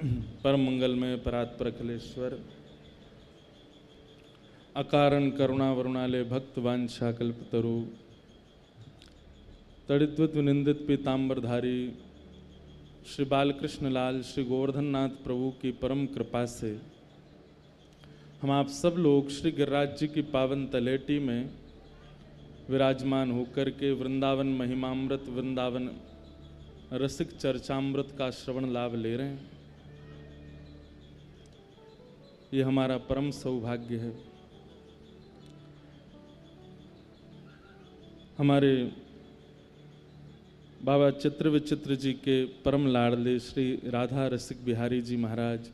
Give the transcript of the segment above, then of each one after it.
परम मंगलमय परात्पर अखिलेश्वर अकारण करुणा वरुणालय भक्त वांछा कल्पतरु तड़िद्वत विनिंदित पीताम्बरधारी श्री बालकृष्ण लाल श्री गोवर्धन नाथ प्रभु की परम कृपा से हम आप सब लोग श्री गिरिराज जी की पावन तलेटी में विराजमान होकर के वृंदावन महिमामृत वृंदावन रसिक चर्चामृत का श्रवण लाभ ले रहे हैं। ये हमारा परम सौभाग्य है। हमारे बाबा चित्र विचित्र जी के परम लाडले श्री राधा रसिक बिहारी जी महाराज,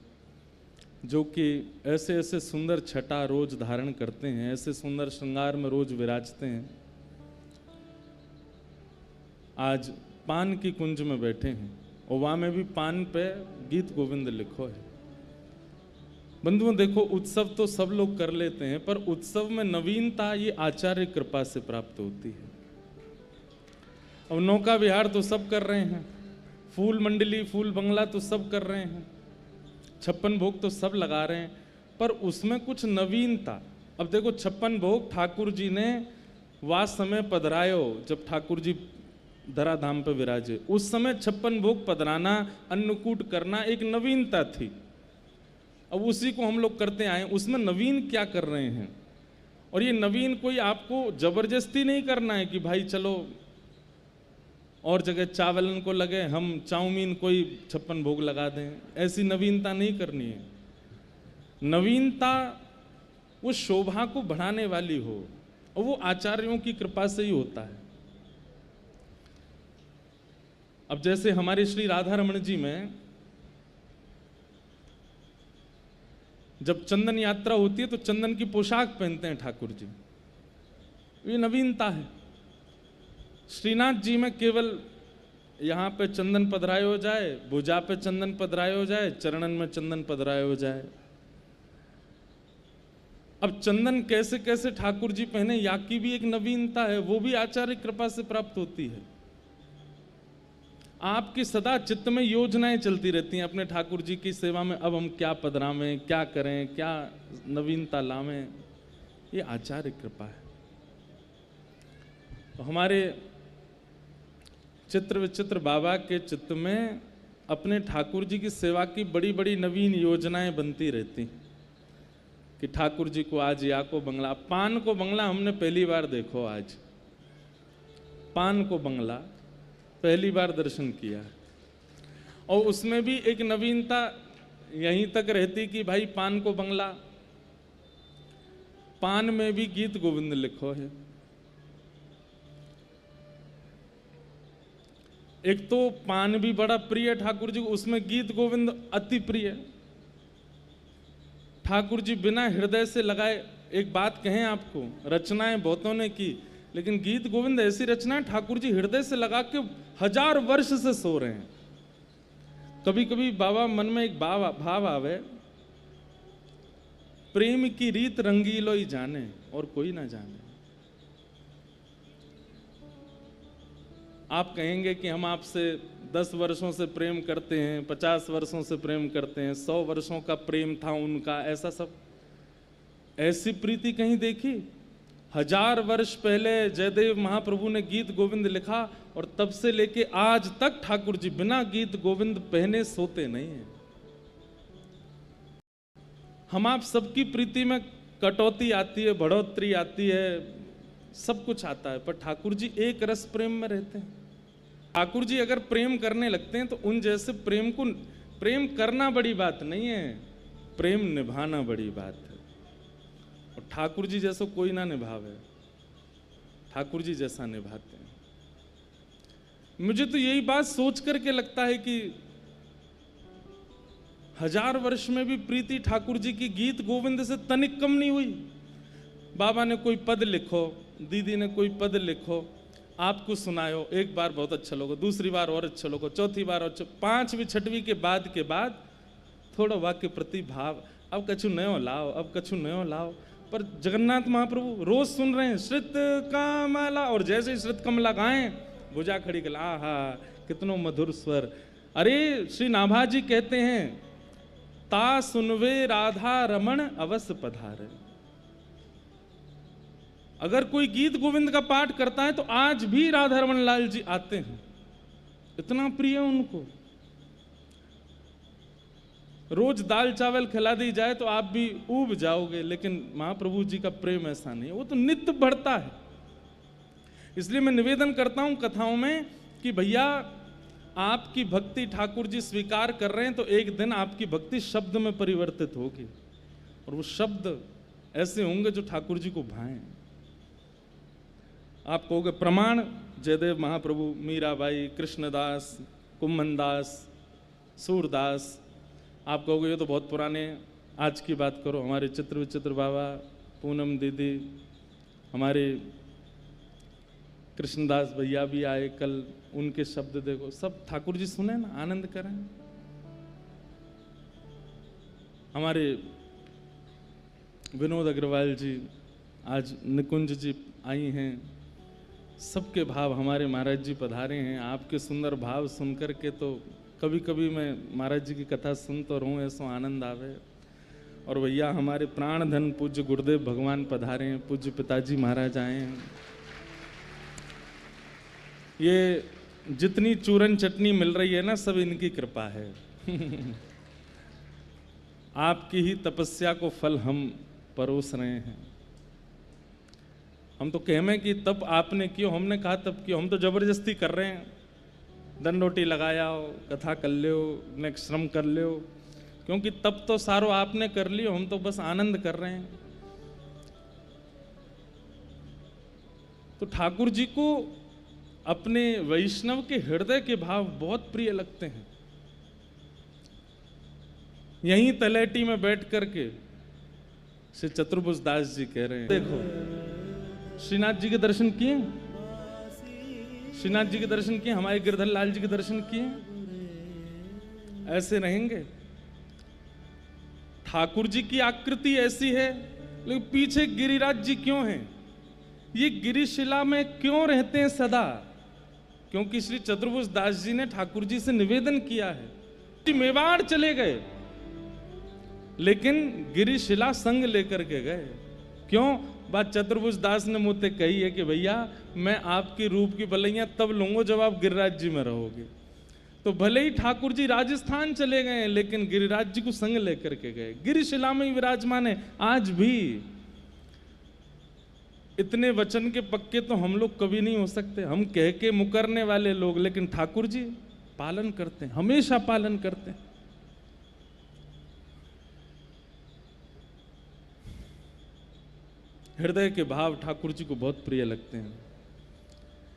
जो कि ऐसे ऐसे सुंदर छटा रोज धारण करते हैं, ऐसे सुंदर श्रृंगार में रोज विराजते हैं, आज पान की कुंज में बैठे हैं और वहाँ में भी पान पे गीत गोविंद लिखो है। बंधुओं देखो, उत्सव तो सब लोग कर लेते हैं, पर उत्सव में नवीनता ये आचार्य कृपा से प्राप्त होती है। अब नौका विहार तो सब कर रहे हैं, फूल मंडली फूल बंगला तो सब कर रहे हैं, 56 भोग तो सब लगा रहे हैं, पर उसमें कुछ नवीनता। अब देखो 56 भोग ठाकुर जी ने वास समय पधरायो, जब ठाकुर जी धराधाम पर विराजे, उस समय 56 भोग पधराना, अन्नकूट करना एक नवीनता थी। अब उसी को हम लोग करते आए, उसमें नवीन क्या कर रहे हैं? और ये नवीन कोई आपको जबरदस्ती नहीं करना है कि भाई चलो और जगह चावलन को लगे हम चाउमीन कोई 56 भोग लगा दें, ऐसी नवीनता नहीं करनी है। नवीनता वो शोभा को बढ़ाने वाली हो, और वो आचार्यों की कृपा से ही होता है। अब जैसे हमारे श्री राधा रमण जी में जब चंदन यात्रा होती है तो चंदन की पोशाक पहनते हैं ठाकुर जी, ये नवीनता है। श्रीनाथ जी में केवल यहाँ पे चंदन पधराए हो जाए, भुजा पे चंदन पधराए हो जाए, चरणन में चंदन पधराए हो जाए। अब चंदन कैसे कैसे ठाकुर जी पहने, या की भी एक नवीनता है, वो भी आचार्य कृपा से प्राप्त होती है। आपकी सदा चित्त में योजनाएं चलती रहती हैं अपने ठाकुर जी की सेवा में, अब हम क्या पधरावें, क्या करें, क्या नवीनता लावें, ये आचार्य कृपा है। तो हमारे चित्र विचित्र बाबा के चित्त में अपने ठाकुर जी की सेवा की बड़ी बड़ी नवीन योजनाएं बनती रहती कि ठाकुर जी को आज या को बंगला, पान को बंगला हमने पहली बार देखो, आज पान को बंगला पहली बार दर्शन किया। और उसमें भी एक नवीनता यहीं तक रहती कि भाई पान को बंगला, पान में भी गीत गोविंद लिखो है। एक तो पान भी बड़ा प्रिय ठाकुर जी को, उसमें गीत गोविंद अति प्रिय। ठाकुर जी बिना हृदय से लगाए, एक बात कहें आपको, रचनाएं बहुतों ने की, लेकिन गीत गोविंद ऐसी रचना है ठाकुर जी हृदय से लगा के 1000 वर्ष से सो रहे हैं। कभी कभी बाबा मन में एक भाव आवे, प्रेम की रीत रंगीलो ही जाने और कोई ना जाने। आप कहेंगे कि हम आपसे 10 वर्षों से प्रेम करते हैं, 50 वर्षों से प्रेम करते हैं, 100 वर्षों का प्रेम था उनका, ऐसा सब, ऐसी प्रीति कहीं देखी? 1000 वर्ष पहले जयदेव महाप्रभु ने गीत गोविंद लिखा, और तब से लेके आज तक ठाकुर जी बिना गीत गोविंद पहने सोते नहीं हैं। हम आप सबकी प्रीति में कटौती आती है, बढ़ोतरी आती है, सब कुछ आता है, पर ठाकुर जी एक रस प्रेम में रहते हैं। ठाकुर जी अगर प्रेम करने लगते हैं तो उन जैसे प्रेम को, प्रेम करना बड़ी बात नहीं है, प्रेम निभाना बड़ी बात है। और ठाकुर जी जैसा कोई ना निभावे, ठाकुर जी जैसा निभाते हैं। मुझे तो यही बात सोच करके लगता है कि 1000 वर्ष में भी प्रीति ठाकुर जी की गीत गोविंद से तनिक कम नहीं हुई। बाबा ने कोई पद लिखो, दीदी ने कोई पद लिखो, आपको सुनायो, एक बार बहुत अच्छा लोगो, दूसरी बार और अच्छा लोगो, चौथी बार और 5वीं 6वीं के बाद थोड़ा वाक्य प्रति भाव, अब कछु नयो लाओ, अब कछु नयो लाओ। पर जगन्नाथ महाप्रभु रोज सुन रहे हैं श्रित कमला, और जैसे श्रित कमला गाएं भुजा खड़ी कला, आहा कितनो मधुर स्वर। अरे श्री नाभा जी कहते हैं ता सुनवे राधा रमण अवस पधारे। अगर कोई गीत गोविंद का पाठ करता है तो आज भी राधा रमन लाल जी आते हैं, इतना प्रिय उनको। रोज दाल चावल खिला दी जाए तो आप भी ऊब जाओगे, लेकिन महाप्रभु जी का प्रेम ऐसा नहीं है, वो तो नित्य बढ़ता है। इसलिए मैं निवेदन करता हूं कथाओं में कि भैया आपकी भक्ति ठाकुर जी स्वीकार कर रहे हैं तो एक दिन आपकी भक्ति शब्द में परिवर्तित होगी, और वो शब्द ऐसे होंगे जो ठाकुर जी को भाएं। आप कहोगे प्रमाण, जयदेव महाप्रभु, मीराबाई, कृष्णदास, कुम्मनदास, सूरदास। आप कहोगे ये तो बहुत पुराने, आज की बात करो। हमारे चित्र विचित्र बाबा, पूनम दीदी, हमारे कृष्णदास भैया भी आए कल, उनके शब्द देखो, सब ठाकुर जी सुने ना, आनंद करें। हमारे विनोद अग्रवाल जी, आज निकुंज जी आई हैं, सबके भाव हमारे महाराज जी पधारे हैं। आपके सुंदर भाव सुनकर के तो कभी कभी मैं महाराज जी की कथा सुन तो रहूं, ऐसा आनंद आवे। और भैया हमारे प्राण धन पूज्य गुरुदेव भगवान पधारे हैं, पूज्य पिताजी महाराज आए हैं। ये जितनी चूरन चटनी मिल रही है ना, सब इनकी कृपा है। आपकी ही तपस्या को फल हम परोस रहे हैं। हम तो कहमें कि तप आपने क्यों, हमने कहा तप क्यों, हम तो जबरदस्ती कर रहे हैं। दंडोटी लगाया हो, कथा कर लियो, नेक्स्ट श्रम कर लियो, क्योंकि तप तो सारो आपने कर लियो, हम तो बस आनंद कर रहे हैं। तो ठाकुर जी को अपने वैष्णव के हृदय के भाव बहुत प्रिय लगते हैं। यहीं तलेटी में बैठ करके श्री चतुर्भुज दास जी कह रहे हैं, देखो श्रीनाथ जी के दर्शन किए, श्रीनाथ जी के दर्शन किए, हमारे गिरधर लाल जी के दर्शन किए, ऐसे रहेंगे। ठाकुर जी की आकृति ऐसी है, लेकिन पीछे गिरिराज जी क्यों हैं? ये गिरिशिला में क्यों रहते हैं सदा? क्योंकि श्री चतुर्भुज दास जी ने ठाकुर जी से निवेदन किया है। मेवाड़ चले गए, लेकिन गिरिशिला संग लेकर के गए। क्यों? बात चतुर्भुज दास ने मुझसे कही है कि भैया मैं आपकी रूप की बलैया तब लूंगा जब आप गिरिराज जी में रहोगे। तो भले ही ठाकुर जी राजस्थान चले गए, लेकिन गिरिराज जी को संग लेकर के गए, गिरिशिला में ही विराजमान है आज भी। इतने वचन के पक्के तो हम लोग कभी नहीं हो सकते, हम कह के मुकरने वाले लोग, लेकिन ठाकुर जी पालन करते हैं, हमेशा पालन करते हैं। हृदय के भाव ठाकुर जी को बहुत प्रिय लगते हैं।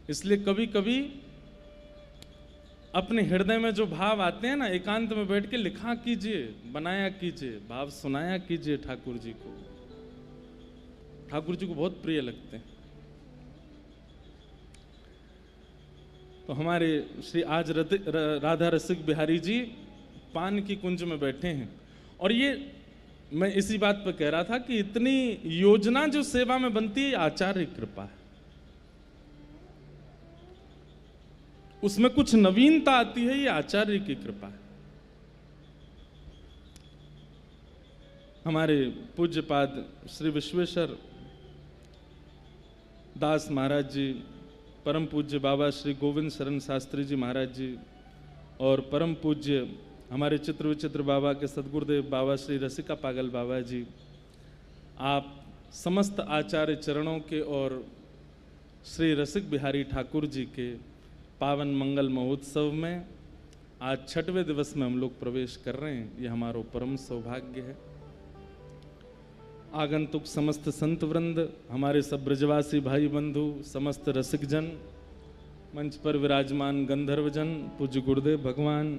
इसलिए कभी कभी अपने हृदय में जो भाव आते हैं ना, एकांत में बैठ के लिखा कीजिए, बनाया कीजिए, भाव सुनाया कीजिए ठाकुर जी को। ठाकुर जी को बहुत प्रिय लगते हैं। तो हमारे श्री आज राधा रसिक बिहारी जी पान की कुंज में बैठे हैं, और ये मैं इसी बात पर कह रहा था कि इतनी योजना जो सेवा में बनती है, आचार्य कृपा है। उसमें कुछ नवीनता आती है, ये आचार्य की कृपा है। हमारे पूज्यपाद श्री विश्वेश्वर दास महाराज जी, परम पूज्य बाबा श्री गोविंद शरण शास्त्री जी महाराज जी, और परम पूज्य हमारे चित्र विचित्र बाबा के सदगुरुदेव बाबा श्री रसिका पागल बाबा जी, आप समस्त आचार्य चरणों के और श्री रसिक बिहारी ठाकुर जी के पावन मंगल महोत्सव में आज 6वें दिवस में हम लोग प्रवेश कर रहे हैं। ये हमारा परम सौभाग्य है। आगंतुक समस्त संत वृंद, हमारे सब ब्रजवासी भाई बंधु, समस्त रसिक जन, मंच पर विराजमान गंधर्वजन, पूज्य गुरुदेव भगवान,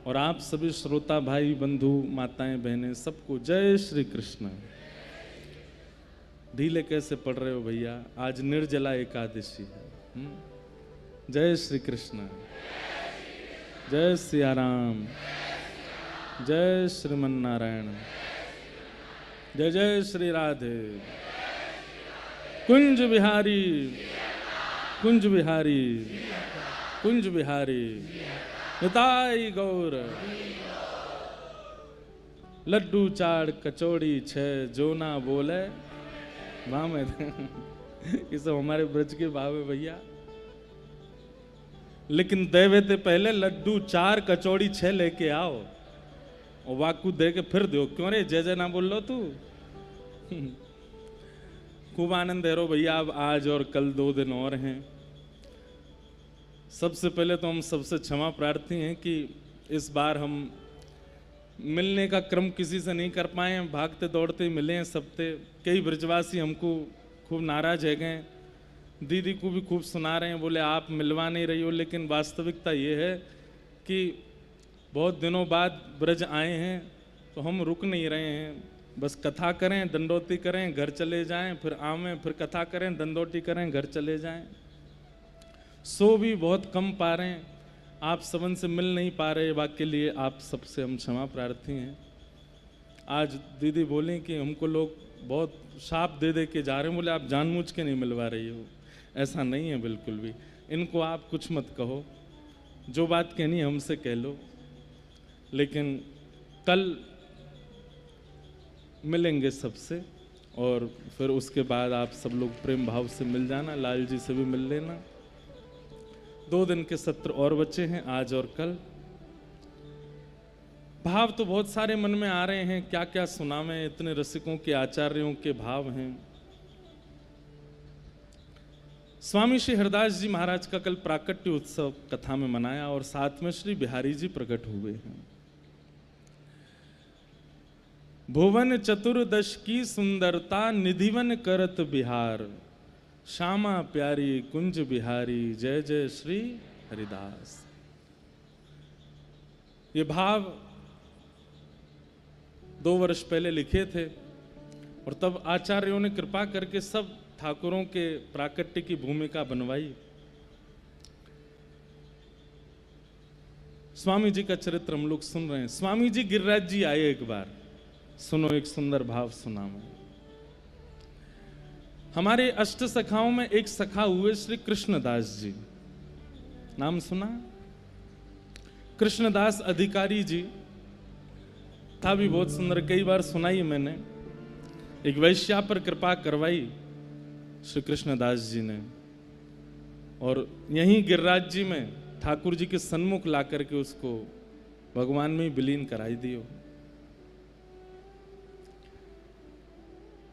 और आप सभी श्रोता भाई बंधु, माताएं बहनें, सबको जय श्री कृष्ण। ढीले कैसे पढ़ रहे हो भैया? आज निर्जला एकादशी है। जय श्री कृष्ण, जय सिया राम, जय श्रीमन नारायण, जय जय श्री राधे। कुंज बिहारी, कुंज बिहारी, कुंज बिहारी, निताई गौर। लड्डू चार कचौड़ी छह जो ना बोले वाह में ये सब हमारे ब्रज के भाव है भैया। लेकिन देवे ते पहले लड्डू चार कचौड़ी छह लेके आओ और वाकू दे के फिर दो। क्यों रे जय जय ना बोल लो तू। खूब आनंद है रो भैया। अब आज और कल 2 दिन और हैं। सबसे पहले तो हम सबसे क्षमा प्रार्थी हैं कि इस बार हम मिलने का क्रम किसी से नहीं कर पाए हैं। भागते दौड़ते मिले हैं सबसे। कई ब्रजवासी हमको खूब नाराज है गए। दीदी को भी खूब सुना रहे हैं, बोले आप मिलवा नहीं रही हो। लेकिन वास्तविकता ये है कि बहुत दिनों बाद ब्रज आए हैं तो हम रुक नहीं रहे हैं। बस कथा करें, दंडोती करें, घर चले जाएं, फिर आवें, फिर कथा करें, दंडोती करें, घर चले जाएं। सो भी बहुत कम पा रहे हैं। आप सबन से मिल नहीं पा रहे, वाक्य लिए आप सबसे हम क्षमा प्रार्थी हैं। आज दीदी बोली कि हमको लोग बहुत शाप दे दे के जा रहे हैं। बोले आप जानबूझ के नहीं मिलवा रही हो। ऐसा नहीं है बिल्कुल भी। इनको आप कुछ मत कहो, जो बात कहनी है हमसे कह लो। लेकिन कल मिलेंगे सबसे और फिर उसके बाद आप सब लोग प्रेम भाव से मिल जाना। लाल जी से भी मिल लेना। 2 दिन के सत्र और बचे हैं, आज और कल। भाव तो बहुत सारे मन में आ रहे हैं, क्या क्या सुनावें। इतने रसिकों के आचार्यों के भाव हैं। स्वामी श्री हरदास जी महाराज का कल प्राकट्य उत्सव कथा में मनाया और साथ में श्री बिहारी जी प्रकट हुए हैं। भुवन चतुर्दश की सुंदरता निधिवन करत बिहार, श्यामा प्यारी कुंज बिहारी जय जय श्री हरिदास। ये भाव 2 वर्ष पहले लिखे थे और तब आचार्यों ने कृपा करके सब ठाकुरों के प्राकट्य की भूमिका बनवाई। स्वामी जी का चरित्र हम लोग सुन रहे हैं। स्वामी जी गिरिराज जी आए एक बार। सुनो एक सुंदर भाव सुना मैं। हमारे अष्ट सखाओं में एक सखा हुए श्री कृष्णदास जी। नाम सुना? कृष्णदास अधिकारी जी था भी बहुत सुंदर। कई बार सुनाई मैंने। एक वैश्या पर कृपा करवाई श्री कृष्णदास जी ने और यहीं गिरिराज जी में ठाकुर जी के सन्मुख ला करके उसको भगवान में ही विलीन कराई दियो।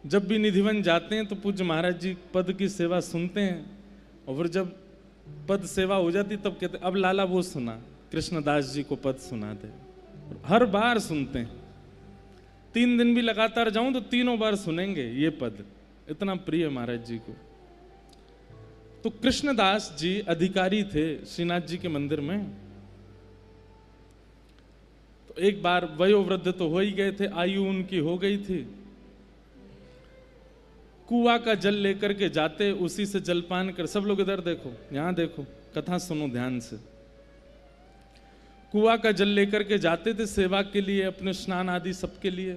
जब भी निधिवन जाते हैं तो पूज्य महाराज जी पद की सेवा सुनते हैं और फिर जब पद सेवा हो जाती तब कहते अब लाला वो सुना, कृष्णदास जी को पद सुना दे। हर बार सुनते हैं। 3 दिन भी लगातार जाऊं तो तीनों बार सुनेंगे ये पद। इतना प्रिय महाराज जी को। तो कृष्णदास जी अधिकारी थे श्रीनाथ जी के मंदिर में। तो एक बार वयोवृद्ध तो हो ही गए थे, आयु उनकी हो गई थी। कुआं का जल लेकर के जाते, उसी से जलपान कर। सब लोग इधर देखो, यहां देखो, कथा सुनो ध्यान से। कुआं का जल लेकर के जाते थे सेवा के लिए, अपने स्नान आदि सबके लिए।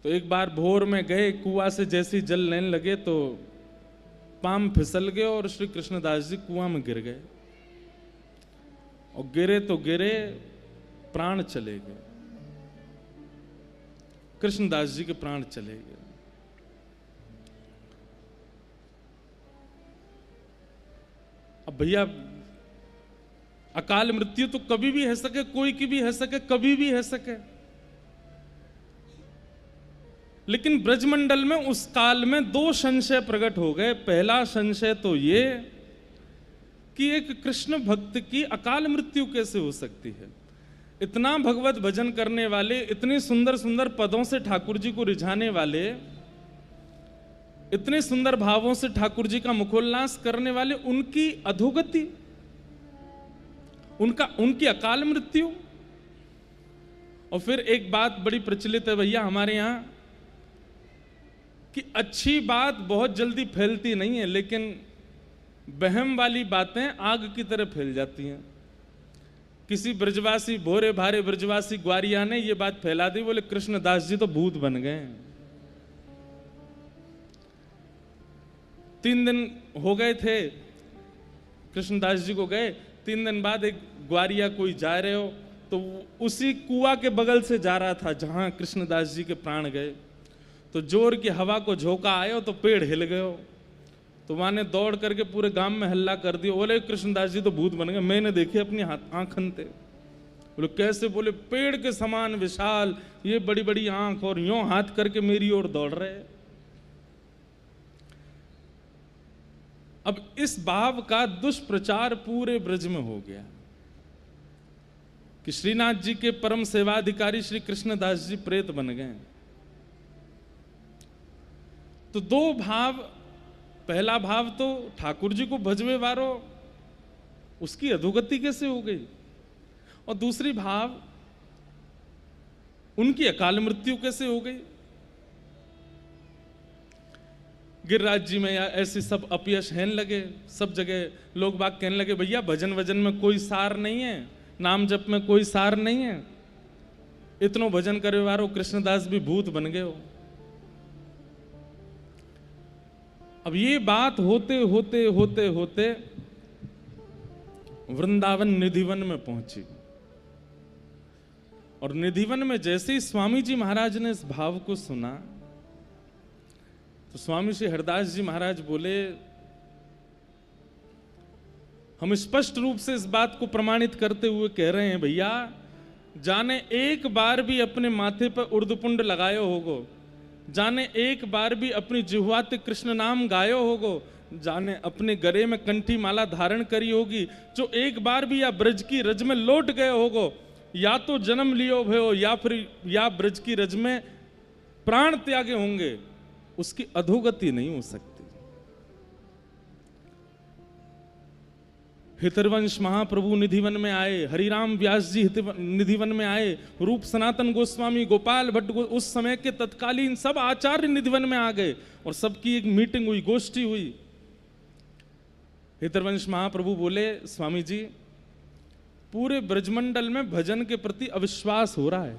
तो एक बार भोर में गए, कुआं से जैसे जल लेने लगे तो पाम फिसल गए और श्री कृष्णदास जी कुआं में गिर गए। और गिरे तो गिरे, प्राण चले गए। कृष्णदास जी के प्राण चले गए। अब भैया अकाल मृत्यु तो कभी भी है सके, कोई की भी है सके, कभी भी है सके। लेकिन ब्रजमंडल में उस काल में 2 संशय प्रकट हो गए। पहला संशय तो ये कि एक कृष्ण भक्त की अकाल मृत्यु कैसे हो सकती है। इतना भगवत भजन करने वाले, इतने सुंदर सुंदर पदों से ठाकुर जी को रिझाने वाले, इतने सुंदर भावों से ठाकुर जी का मुखोल्लास करने वाले, उनकी अधोगति, उनकी अकाल मृत्यु। और फिर एक बात बड़ी प्रचलित है भैया हमारे यहां कि अच्छी बात बहुत जल्दी फैलती नहीं है, लेकिन वहम वाली बातें आग की तरह फैल जाती हैं। किसी ब्रजवासी, भोरे भारे ब्रजवासी ग्वारिया ने यह बात फैला दी, बोले कृष्णदास जी तो भूत बन गए। 3 दिन हो गए थे कृष्णदास जी को गए। 3 दिन बाद एक ग्वारिया कोई जा रहे हो, तो उसी कुआं के बगल से जा रहा था जहां कृष्णदास जी के प्राण गए। तो जोर की हवा को झोंका आयो तो पेड़ हिल गयो। तो वहां ने दौड़ करके पूरे गांव में हल्ला कर दिया, बोले कृष्णदास जी तो भूत बन गए। मैंने देखे अपनी आंखन थे। बोले कैसे? बोले पेड़ के समान विशाल, ये बड़ी बड़ी आंख और यूं हाथ करके मेरी ओर दौड़ रहे। अब इस भाव का दुष्प्रचार पूरे ब्रज में हो गया कि श्रीनाथ जी के परम सेवाधिकारी श्री कृष्णदास जी प्रेत बन गए। तो दो भाव, पहला भाव तो ठाकुर जी को भजवे वारो, उसकी अधोगति कैसे हो गई, और दूसरी भाव उनकी अकाल मृत्यु कैसे हो गई। गिरिराज जी में ऐसे सब अपयश हैन लगे, सब जगह लोग बाग कहने लगे भैया भजन वजन में कोई सार नहीं है, नाम जप में कोई सार नहीं है, इतनो भजन करे वारो कृष्णदास भी भूत बन गए हो। अब ये बात होते होते होते होते वृंदावन निधिवन में पहुंची, और निधिवन में जैसे ही स्वामी जी महाराज ने इस भाव को सुना तो स्वामी श्री हरदास जी महाराज बोले, हम स्पष्ट रूप से इस बात को प्रमाणित करते हुए कह रहे हैं भैया, जाने एक बार भी अपने माथे पर उर्दपुंड लगायो होगो, जाने एक बार भी अपनी जिह्वाते कृष्ण नाम गायो होगो, जाने अपने गले में कंठी माला धारण करी होगी, जो एक बार भी या ब्रज की रज में लौट गए होगो, या तो जन्म लियो भयो या फिर या ब्रज की रज में प्राण त्यागे होंगे, उसकी अधोगति नहीं हो सकती। हितरवंश महाप्रभु निधिवन में आए, हरिराम व्यास जी निधिवन में आए, रूप सनातन गोस्वामी, गोपाल भट्ट, उस समय के तत्कालीन सब आचार्य निधिवन में आ गए और सबकी एक मीटिंग हुई, गोष्ठी हुई। हितरवंश महाप्रभु बोले, स्वामी जी पूरे ब्रजमंडल में भजन के प्रति अविश्वास हो रहा है,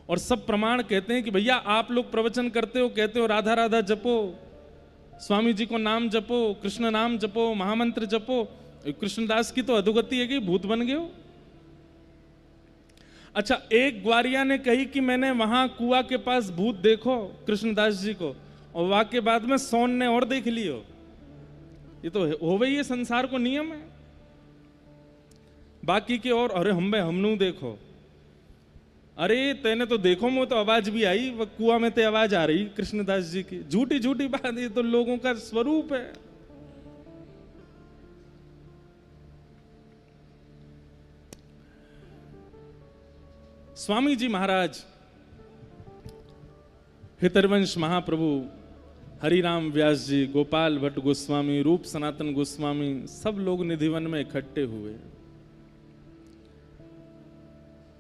और सब प्रमाण कहते हैं कि भैया आप लोग प्रवचन करते हो, कहते हो राधा राधा जपो, स्वामी जी को नाम जपो, कृष्ण नाम जपो, महामंत्र जपो, कृष्णदास की तो अधोगति है कि भूत बन गए हो। अच्छा, एक ग्वारिया ने कही कि मैंने वहां कुआं के पास भूत देखो कृष्णदास जी को, और वहां के बाद में सोन ने और देख लियो। ये तो हो गई है संसार को नियम है। बाकी के और अरे हमनू देखो, अरे तेने तो देखो, मुझे तो आवाज भी आई, वह कुआं में ते आवाज आ रही कृष्णदास जी की। झूठी झूठी बात, ये तो लोगों का स्वरूप है। स्वामी जी महाराज, हितरवंश महाप्रभु, हरिराम व्यास जी, गोपाल भट्ट गोस्वामी, रूप सनातन गोस्वामी, सब लोग निधिवन में इकट्ठे हुए।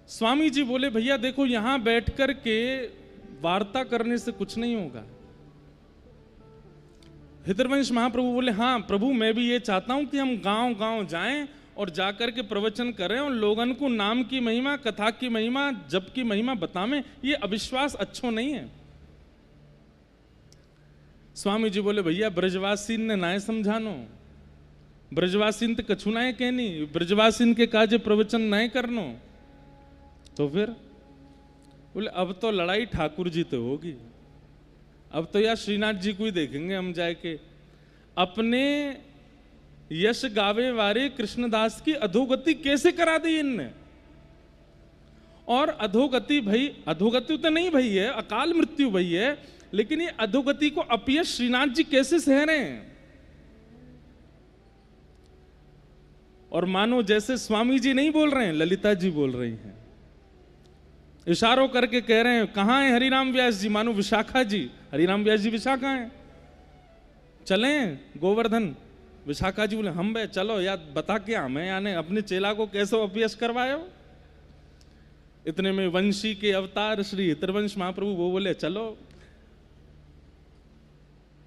स्वामी जी बोले, भैया देखो यहां बैठ कर के वार्ता करने से कुछ नहीं होगा। हितरवंश महाप्रभु बोले, हाँ प्रभु मैं भी ये चाहता हूं कि हम गांव गांव जाएं और जाकर के प्रवचन करें और लोगन को नाम की महिमा, कथा की महिमा, जप की महिमा बतावें। ये अविश्वास अच्छो नहीं है। स्वामी जी बोले, भैया ब्रजवासीन ने नाय समझानो, ब्रजवासीन तो कछु नाय कहनी, ब्रजवासीन के काजे प्रवचन नाय करनो। तो फिर बोले, अब तो लड़ाई ठाकुर जी तो होगी, अब तो यार श्रीनाथ जी को ही देखेंगे हम जाके। अपने यश गावे वारे कृष्णदास की अधोगति कैसे करा दी इनने। और अधोगति भाई, अधोगति तो नहीं भई है, अकाल मृत्यु भई है, लेकिन ये अधोगति को अपयश श्रीनाथ जी कैसे सह रहे हैं। और मानो जैसे स्वामी जी नहीं बोल रहे हैं, ललिता जी बोल रही हैं, इशारों करके कह रहे हैं, कहां है हरिराम व्यास जी, मानो विशाखा जी। हरिराम व्यास जी विशाखा हैं, चलें गोवर्धन। विशाखा जी बोले, हम बे चलो यार, बता के हमें यानी अपने चेला को कैसे अपयश करवायो। इतने में वंशी के अवतार श्री हितरवंश महाप्रभु वो बोले, चलो।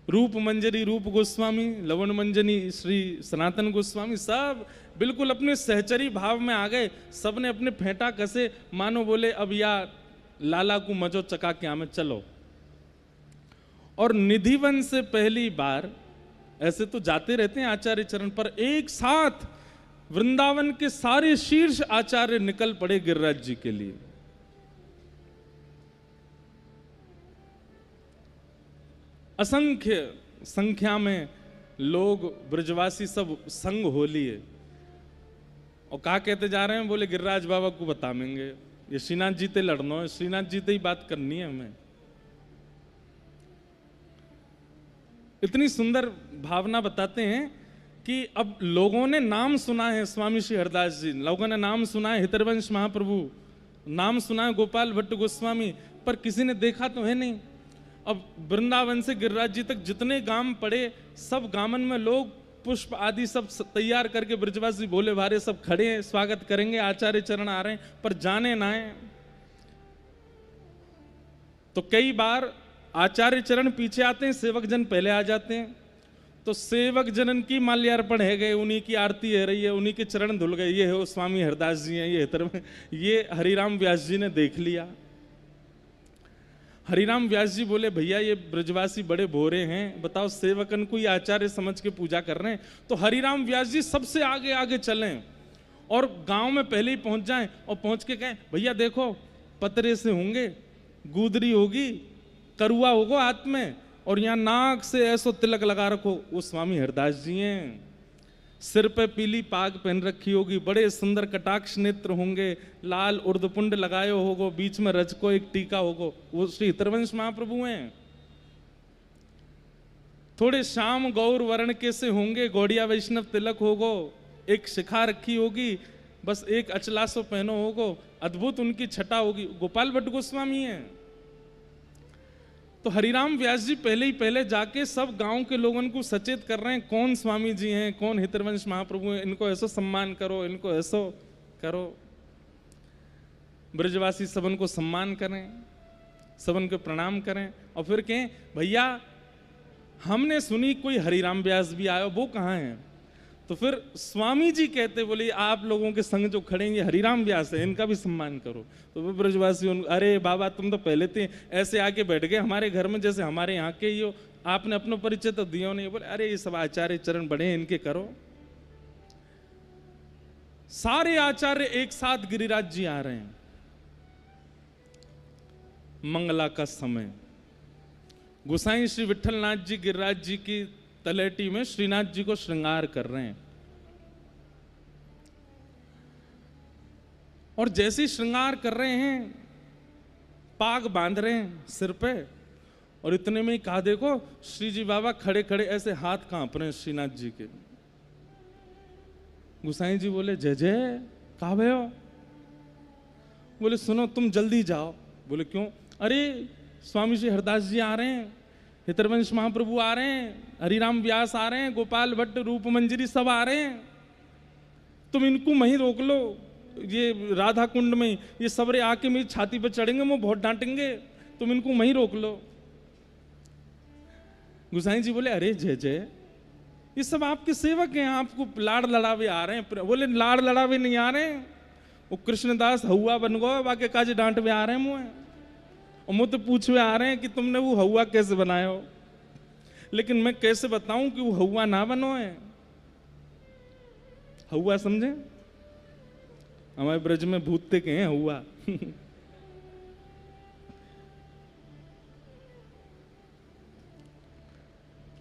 रूप मंजरी रूप गोस्वामी, लवण मंजनी श्री सनातन गोस्वामी, सब बिल्कुल अपने सहचरी भाव में आ गए। सबने अपने फेंटा कसे, मानो बोले अब या लाला को मजो चका के हमें चलो। और निधिवन से पहली बार, ऐसे तो जाते रहते हैं आचार्य चरण पर, एक साथ वृंदावन के सारे शीर्ष आचार्य निकल पड़े गिरिराज जी के लिए। असंख्य संख्या में लोग ब्रजवासी सब संग हो लिए और कहा कहते जा रहे हैं, बोले गिरिराज बाबा को बताएंगे, ये श्रीनाथ जी ते लड़ना है, श्रीनाथ जी ते ही बात करनी है हमें। इतनी सुंदर भावना बताते हैं कि अब लोगों ने नाम सुना है स्वामी श्री हरदास जी, लोगों ने नाम सुना है हितरवंश महाप्रभु, नाम सुना है गोपाल भट्ट गोस्वामी, पर किसी ने देखा तो है नहीं। अब वृंदावन से गिरिराज जी तक जितने गांव पड़े, सब गामन में लोग पुष्प आदि सब तैयार करके ब्रजवासी भोले भारे सब खड़े हैं, स्वागत करेंगे, आचार्य चरण आ रहे हैं, पर जाने ना है। तो कई बार आचार्य चरण पीछे आते हैं, सेवक जन पहले आ जाते हैं, तो सेवक जनन की माल्यार्पण है गए, उन्हीं की आरती है रही है, उन्हीं के चरण धुल गए, ये हो स्वामी हरदास जी हैं, ये हरिराम व्यास जी ने देख लिया। हरिराम व्यास जी बोले, भैया ये ब्रजवासी बड़े भोरे हैं, बताओ सेवकन को ही आचार्य समझ के पूजा कर रहे हैं। तो हरिराम व्यास जी सबसे आगे आगे चलें और गांव में पहले ही पहुंच जाएं और पहुंच के कहें, भैया देखो पतरे से होंगे, गुदरी होगी, करुआ होगा हाथ में, और यहाँ नाक से ऐसो तिलक लगा रखो, वो स्वामी हरदास जी हैं। सिर पे पीली पाग पहन रखी होगी, बड़े सुंदर कटाक्ष नेत्र होंगे, लाल उर्दपुंड लगाए होगो, बीच में रजको एक टीका होगो, वो श्री हितरवंश महाप्रभु हैं। थोड़े श्याम गौर वर्ण के से होंगे, गौड़िया वैष्णव तिलक होगो, एक शिखा रखी होगी, बस एक अचलासो पहनो होगो, अद्भुत उनकी छटा होगी, गोपाल भट्ट गोस्वामी हैं। तो हरिराम व्यास जी पहले ही पहले जाके सब गांव के लोगों को सचेत कर रहे हैं, कौन स्वामी जी हैं, कौन हितरवंश महाप्रभु हैं, इनको ऐसो सम्मान करो, इनको ऐसो करो। ब्रजवासी सबन को सम्मान करें, सबन को प्रणाम करें, और फिर कहें, भैया हमने सुनी कोई हरिराम व्यास भी आयो, वो कहाँ है? तो फिर स्वामी जी कहते, बोले आप लोगों के संग जो खड़ेंगे हरिराम व्यास है, इनका भी सम्मान करो। तो फिर ब्रजवासी अरे बाबा तुम तो पहले थे ऐसे आके बैठ गए हमारे घर में, जैसे हमारे यहाँ के ही हो, आपने अपना परिचय तो दिया नहीं। बोले अरे ये सब आचार्य चरण बड़े हैं, इनके करो। सारे आचार्य एक साथ गिरिराज जी आ रहे हैं, मंगला का समय। गोसाई श्री विठलनाथ जी गिरिराज जी की तलेटी में श्रीनाथ जी को श्रृंगार कर रहे हैं, और जैसे श्रृंगार कर रहे हैं, पाग बांध रहे हैं सिर पे, और इतने में ही कहा, देखो श्री जी बाबा खड़े खड़े ऐसे हाथ कांप रहे हैं श्रीनाथ जी के। गोसाई जी बोले, जय जय, कहा भैया? बोले सुनो तुम जल्दी जाओ। बोले क्यों? अरे स्वामी श्री हरदास जी आ रहे हैं, हितरवंश महाप्रभु आ रहे हैं, हरिराम व्यास आ रहे हैं, गोपाल भट्ट, रूप मंजरी सब आ रहे हैं, तुम इनको वहीं रोक लो, ये राधा कुंड में ये सबरे आके मेरी छाती पर चढ़ेंगे, वो बहुत डांटेंगे, तुम इनको वहीं रोक लो। गोसाई जी बोले, अरे जय जय, ये सब आपके सेवक हैं, आपको लाड़ लड़ावे आ रहे हैं। बोले लाड़ लड़ावे नहीं आ रहे हैं, वो कृष्णदास हवा बन गो, बाकी काज डांट में आ रहे हैं मुँह, और मुझे पूछवे आ रहे हैं कि तुमने वो हवा कैसे बनाया हो। लेकिन मैं कैसे बताऊं कि वो हवा ना बनो है। हवा समझे? हमारे ब्रज में भूतते के हैं हवा।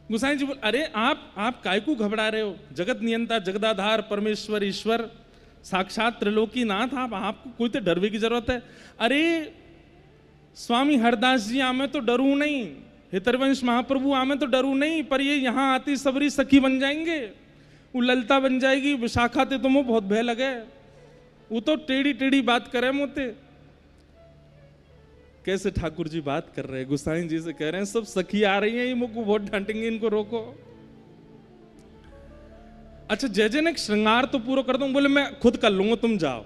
गोसाई जी बोल, अरे आप काय को घबरा रहे हो? जगत नियंता, जगदाधार, परमेश्वर, ईश्वर, साक्षात त्रिलोकी नाथ, आपको कोई तो डरवे की जरूरत है? अरे स्वामी हरदास जी आमे तो डरू नहीं, हितरवंश महाप्रभु आमे तो डरू नहीं, पर ये यहाँ आती सबरी सखी बन जाएंगे, वो ललता बन जाएगी, विशाखा ते तुम्हें बहुत भय लगे, वो तो टेढ़ी टेढ़ी बात करे मोते। कैसे ठाकुर जी बात कर रहे हैं, गोसाई जी से कह रहे हैं सब सखी आ रही हैं, ये मुझको बहुत डांटेंगे, इनको रोको। अच्छा जय जय ने श्रृंगार तो पूरा कर दूं। बोले मैं खुद कर लूंगा, तुम जाओ,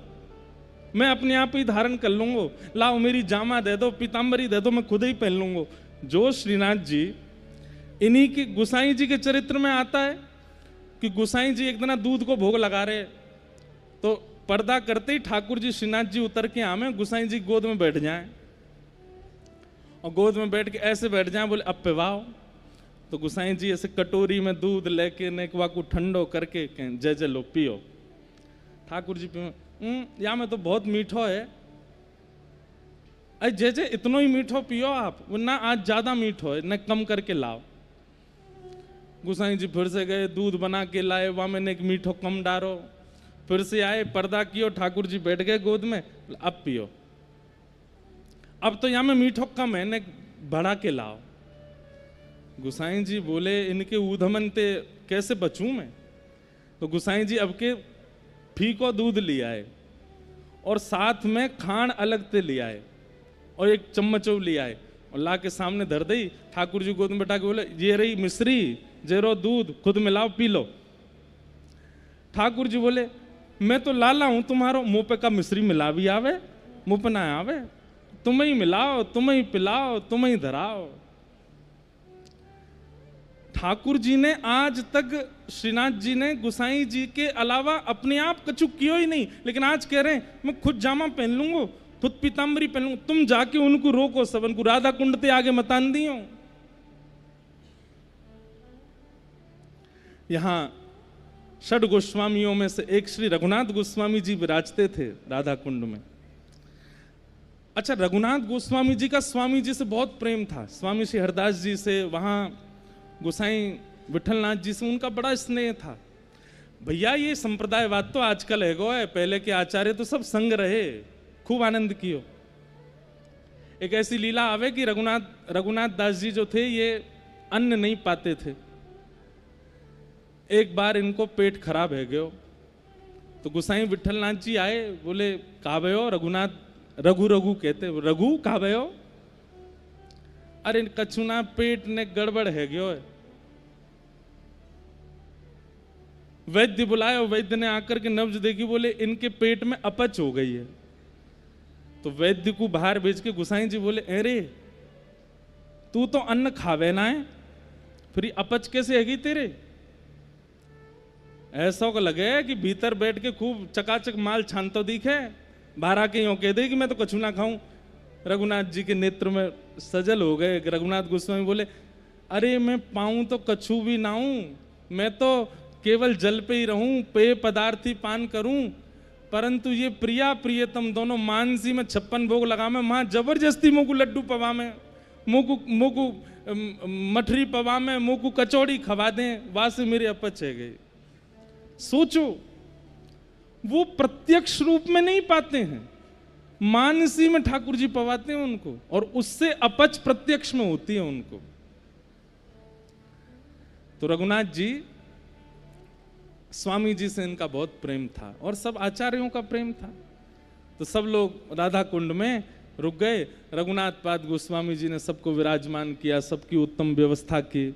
मैं अपने आप ही धारण कर लूंगा, लाओ मेरी जामा दे दो, पीताम्बरी दे दो, मैं खुद ही पहन लूंगा। जो श्रीनाथ जी, इन्हीं की गोसाई जी के चरित्र में आता है कि गोसाई जी एक दिन दूध को भोग लगा रहे, तो पर्दा करते ही ठाकुर जी श्रीनाथ जी उतर के आमे, गोसाई जी गोद में बैठ जाएं, और गोद में बैठ के ऐसे बैठ जाएं, बोले अब पिवाओ। तो गोसाई जी ऐसे कटोरी में दूध लेके नेकवा को ठंडो करके जय जय लो पियो। ठाकुर जी या में तो बहुत मीठो है। अरे जे इतनो ही मीठो पियो आप, वरना आज ज्यादा मीठो है, न कम करके लाओ। गुसाई जी फिर से गए, दूध बना के लाए, वहां मैंने एक मीठो कम डारो। फिर से आए, पर्दा कियो, ठाकुर जी बैठ गए गोद में, अब पियो। अब तो यहाँ में मीठो कम है, ने बढ़ा के लाओ। गुसाई जी बोले इनके ऊधमन ते कैसे बचूं मैं? तो गुसाई जी अब के फीको दूध ले आए और साथ में खांड अलग से ले आए और एक चम्मच ले आए और ला के सामने धर दी। ठाकुर जी गोद में बैठा के बोले ये रही मिश्री, जेरो दूध, खुद मिलाओ पी लो। ठाकुर जी बोले मैं तो लाला हूं तुम्हारो, मुंह पे का मिश्री मिला भी आवे? मुंह पे ना आवे, तुम ही मिलाओ, तुम ही पिलाओ, तुम ही धराओ। ठाकुर जी ने आज तक, श्रीनाथ जी ने गुसाई जी के अलावा अपने आप कछु कियो ही नहीं, लेकिन आज कह रहे हैं मैं खुद जामा पहन लूंगा, खुद पीताम्बरी पहन लूंगा। तुम जाके उनको रोको, सब उनको राधा कुंड ते आगे मतान दियो। यहां षड गोस्वामियों में से एक श्री रघुनाथ गोस्वामी जी विराजते थे राधा कुंड में। अच्छा, रघुनाथ गोस्वामी जी का स्वामी जी से बहुत प्रेम था, स्वामी श्री हरदास जी से, वहां गोसाई विठलनाथ जी से उनका बड़ा स्नेह था। भैया ये संप्रदायवाद तो आजकल है गो है, पहले के आचार्य तो सब संग रहे, खूब आनंद कियो। एक ऐसी लीला आवे कि रघुनाथ दास जी जो थे ये अन्न नहीं पाते थे। एक बार इनको पेट खराब है गयो, तो गोसाई विठलनाथ जी आए, बोले कहा भयो? रघुनाथ, रघु रघु कहते, रघु कहा भयो? अरे कछुना पेट ने गड़बड़ है गयो है। वैद्य बुलाए और वैद्य ने आकर के नब्ज देखी, बोले इनके पेट में अपच हो गई है। तो वैद्य को बाहर भेज के गोसाई जी बोले अरे तू तो अन्न खावे ना है, फिर अपच कैसे हैगी तेरे? ऐसा को लगे कि भीतर बैठ के खूब चकाचक माल छान तो दिखे, बाहर आके यूं कह दे कि मैं तो कछु ना खाऊं। रघुनाथ जी के नेत्र में सजल हो गए। रघुनाथ गोस्वामी बोले अरे मैं पाऊं तो कछु भी ना हूं, मैं तो केवल जल पे ही रहूं, पेय पदार्थ ही पान करूं, परंतु ये प्रिया प्रियतम दोनों मानसी में 56 भोग लगा में, मां जबरदस्ती मुँह को लड्डू पवा में, मुँह को मठरी पवा में, मुँह को कचौड़ी खवा दें, वहां से मेरे अपच है गए। सोचो, वो प्रत्यक्ष रूप में नहीं पाते हैं, मानसी में ठाकुर जी पवाते हैं उनको, और उससे अपच प्रत्यक्ष में होती है उनको। तो रघुनाथ जी, स्वामी जी से इनका बहुत प्रेम था और सब आचार्यों का प्रेम था। तो सब लोग राधा कुंड में रुक गए। रघुनाथ पाद गोस्वामी जी ने सबको विराजमान किया, सबकी उत्तम व्यवस्था की।